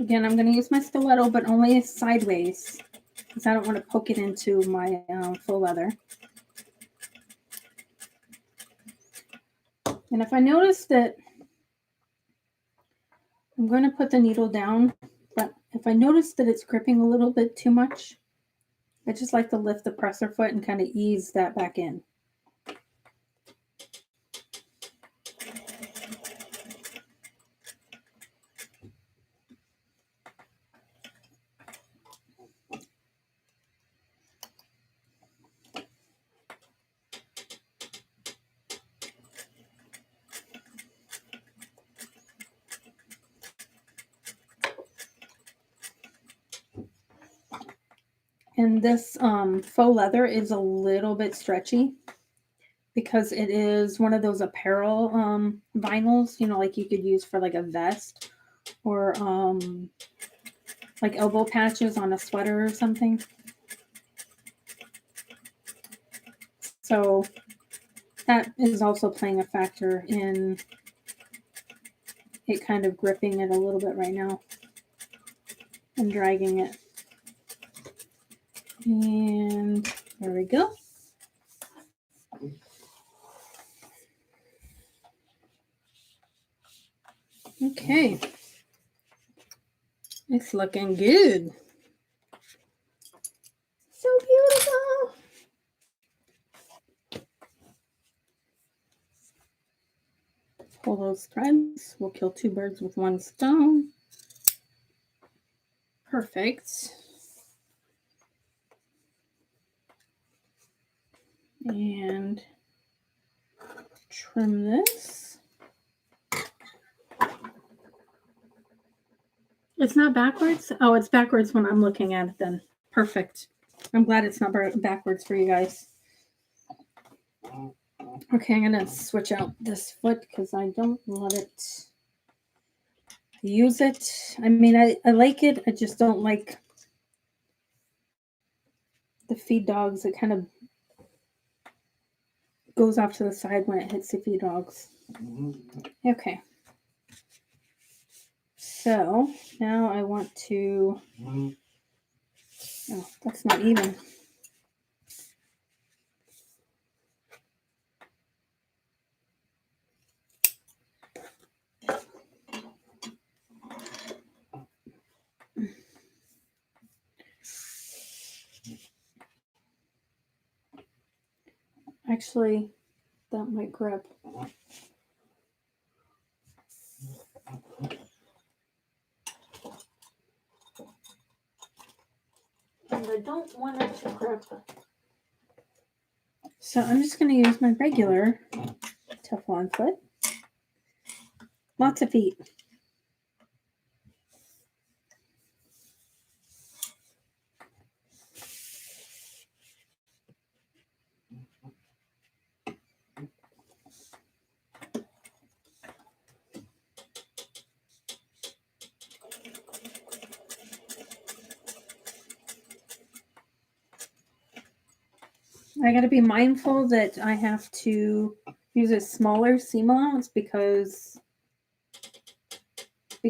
Again, I'm going to use my stiletto, but only sideways because I don't want to poke it into my faux leather. And if I notice that I'm going to put the needle down, but if I notice that it's gripping a little bit too much, I just like to lift the presser foot and kind of ease that back in. And this faux leather is a little bit stretchy because it is one of those apparel vinyls, you know, like you could use for like a vest or like elbow patches on a sweater or something. So that is also playing a factor in it kind of gripping it a little bit right now and dragging it. And there we go. Okay. It's looking good. So beautiful. Pull those threads. We'll kill 2 birds with 1 stone. Perfect. And trim this. It's not backwards? Oh, it's backwards when I'm looking at it then. Perfect. I'm glad it's not backwards for you guys. Okay, I'm going to switch out this foot because I don't let it use it. I mean, I like it. I just don't like the feed dogs. It kind of goes off to the side when it hits the feed dogs. Okay. So now I want to, oh, that's not even. Actually, that might grip. And I don't want it to grip. So I'm just going to use my regular Teflon foot. Lots of feet. I got to be mindful that I have to use a smaller seam allowance because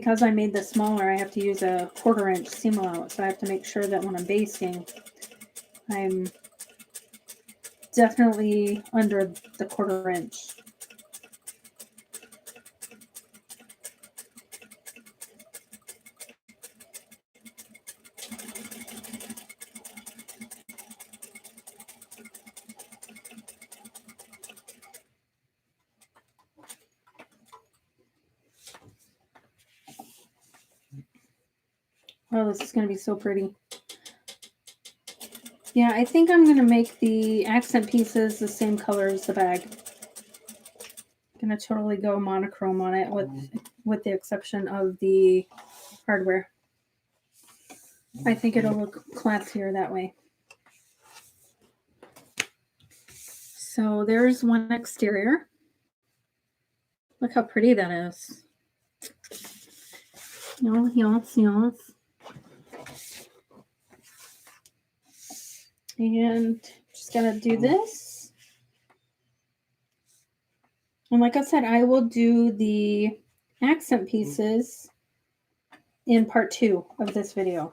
I made this smaller, I have to use a 1/4 inch seam allowance. So I have to make sure that when I'm basting, I'm definitely under the 1/4 inch. Oh, this is going to be so pretty. Yeah, I think I'm going to make the accent pieces the same color as the bag. I'm going to totally go monochrome on it with the exception of the hardware. I think it'll look classier that way. So there's one exterior. Look how pretty that is. Yes. And just gonna do this. And like I said, I will do the accent pieces in part 2 of this video.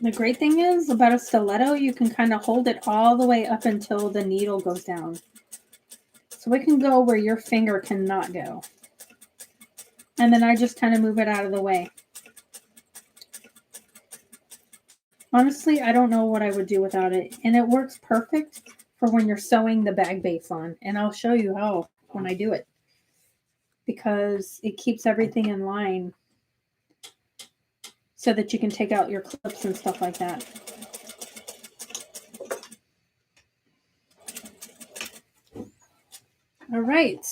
The great thing is about a stiletto, you can kind of hold it all the way up until the needle goes down. So it can go where your finger cannot go. And then I just kind of move it out of the way. Honestly, I don't know what I would do without it. And it works perfect for when you're sewing the bag base on. And I'll show you how when I do it. Because it keeps everything in line so that you can take out your clips and stuff like that. All right.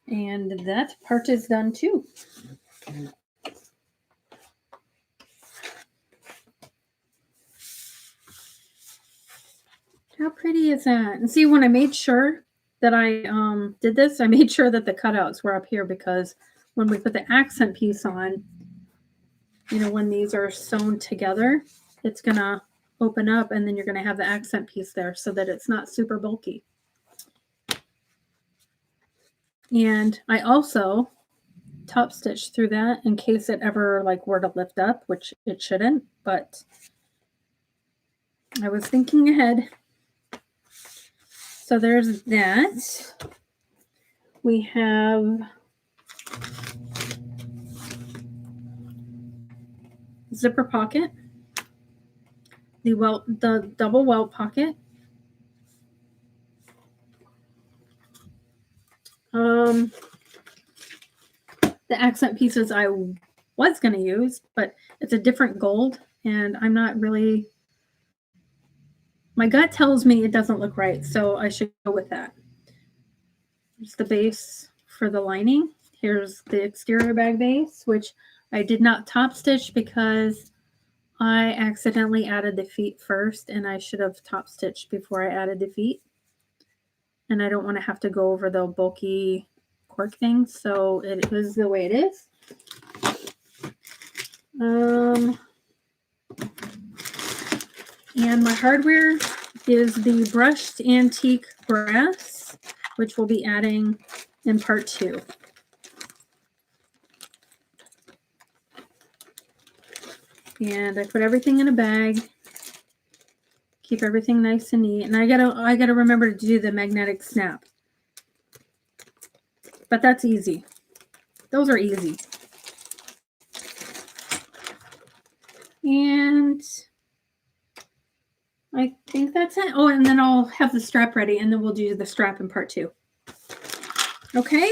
And that part is done too. How pretty is that? And see, when I made sure that I did this, I made sure that the cutouts were up here because when we put the accent piece on, you know, when these are sewn together, it's going to open up and then you're going to have the accent piece there so that it's not super bulky. And I also top stitch through that in case it ever like were to lift up, which it shouldn't, but I was thinking ahead. So there's that. We have zipper pocket, the double Welt Pocket. The accent pieces I was going to use, but it's a different gold, and I'm not really. My gut tells me it doesn't look right, so I should go with that. Here's the base for the lining. Here's the exterior bag base, which I did not top stitch because I accidentally added the feet first, and I should have top stitched before I added the feet. And I don't want to have to go over the bulky cork thing, so it is the way it is. And my hardware is the brushed antique brass, which we'll be adding in part 2. And I put everything in a bag, keep everything nice and neat. And I gotta remember to do the magnetic snap, but that's easy. Those are easy. And I think that's it. Oh, and then I'll have the strap ready, and then we'll do the strap in part 2. Okay.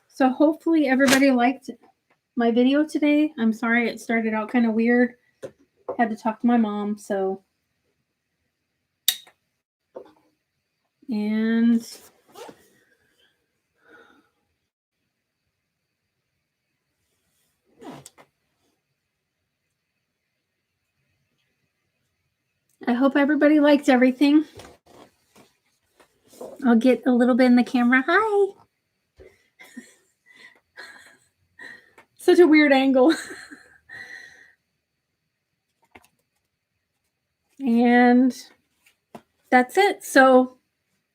So hopefully everybody liked my video today. I'm sorry it started out kind of weird. Had to talk to my mom, so. And I hope everybody liked everything. I'll get a little bit in the camera. Hi. Such a weird angle. And that's it. So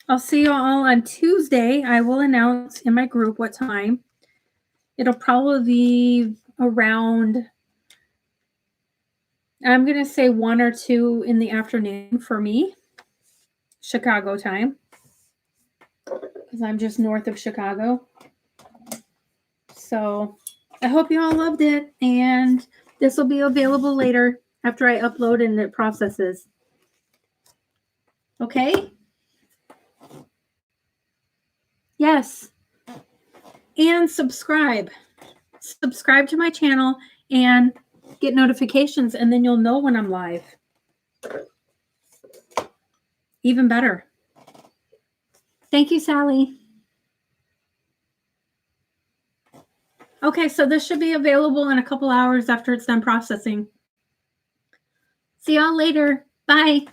I'll see you all on Tuesday. I will announce in my group what time. It'll probably be around, I'm going to say 1 or 2 in the afternoon for me, Chicago time, because I'm just north of Chicago. So I hope you all loved it, and this will be available later after I upload and it processes. Okay? Yes. And subscribe. Subscribe to my channel and get notifications, and then you'll know when I'm live. Even better. Thank you, Sally. Okay, so this should be available in a couple hours after it's done processing. See y'all later. Bye.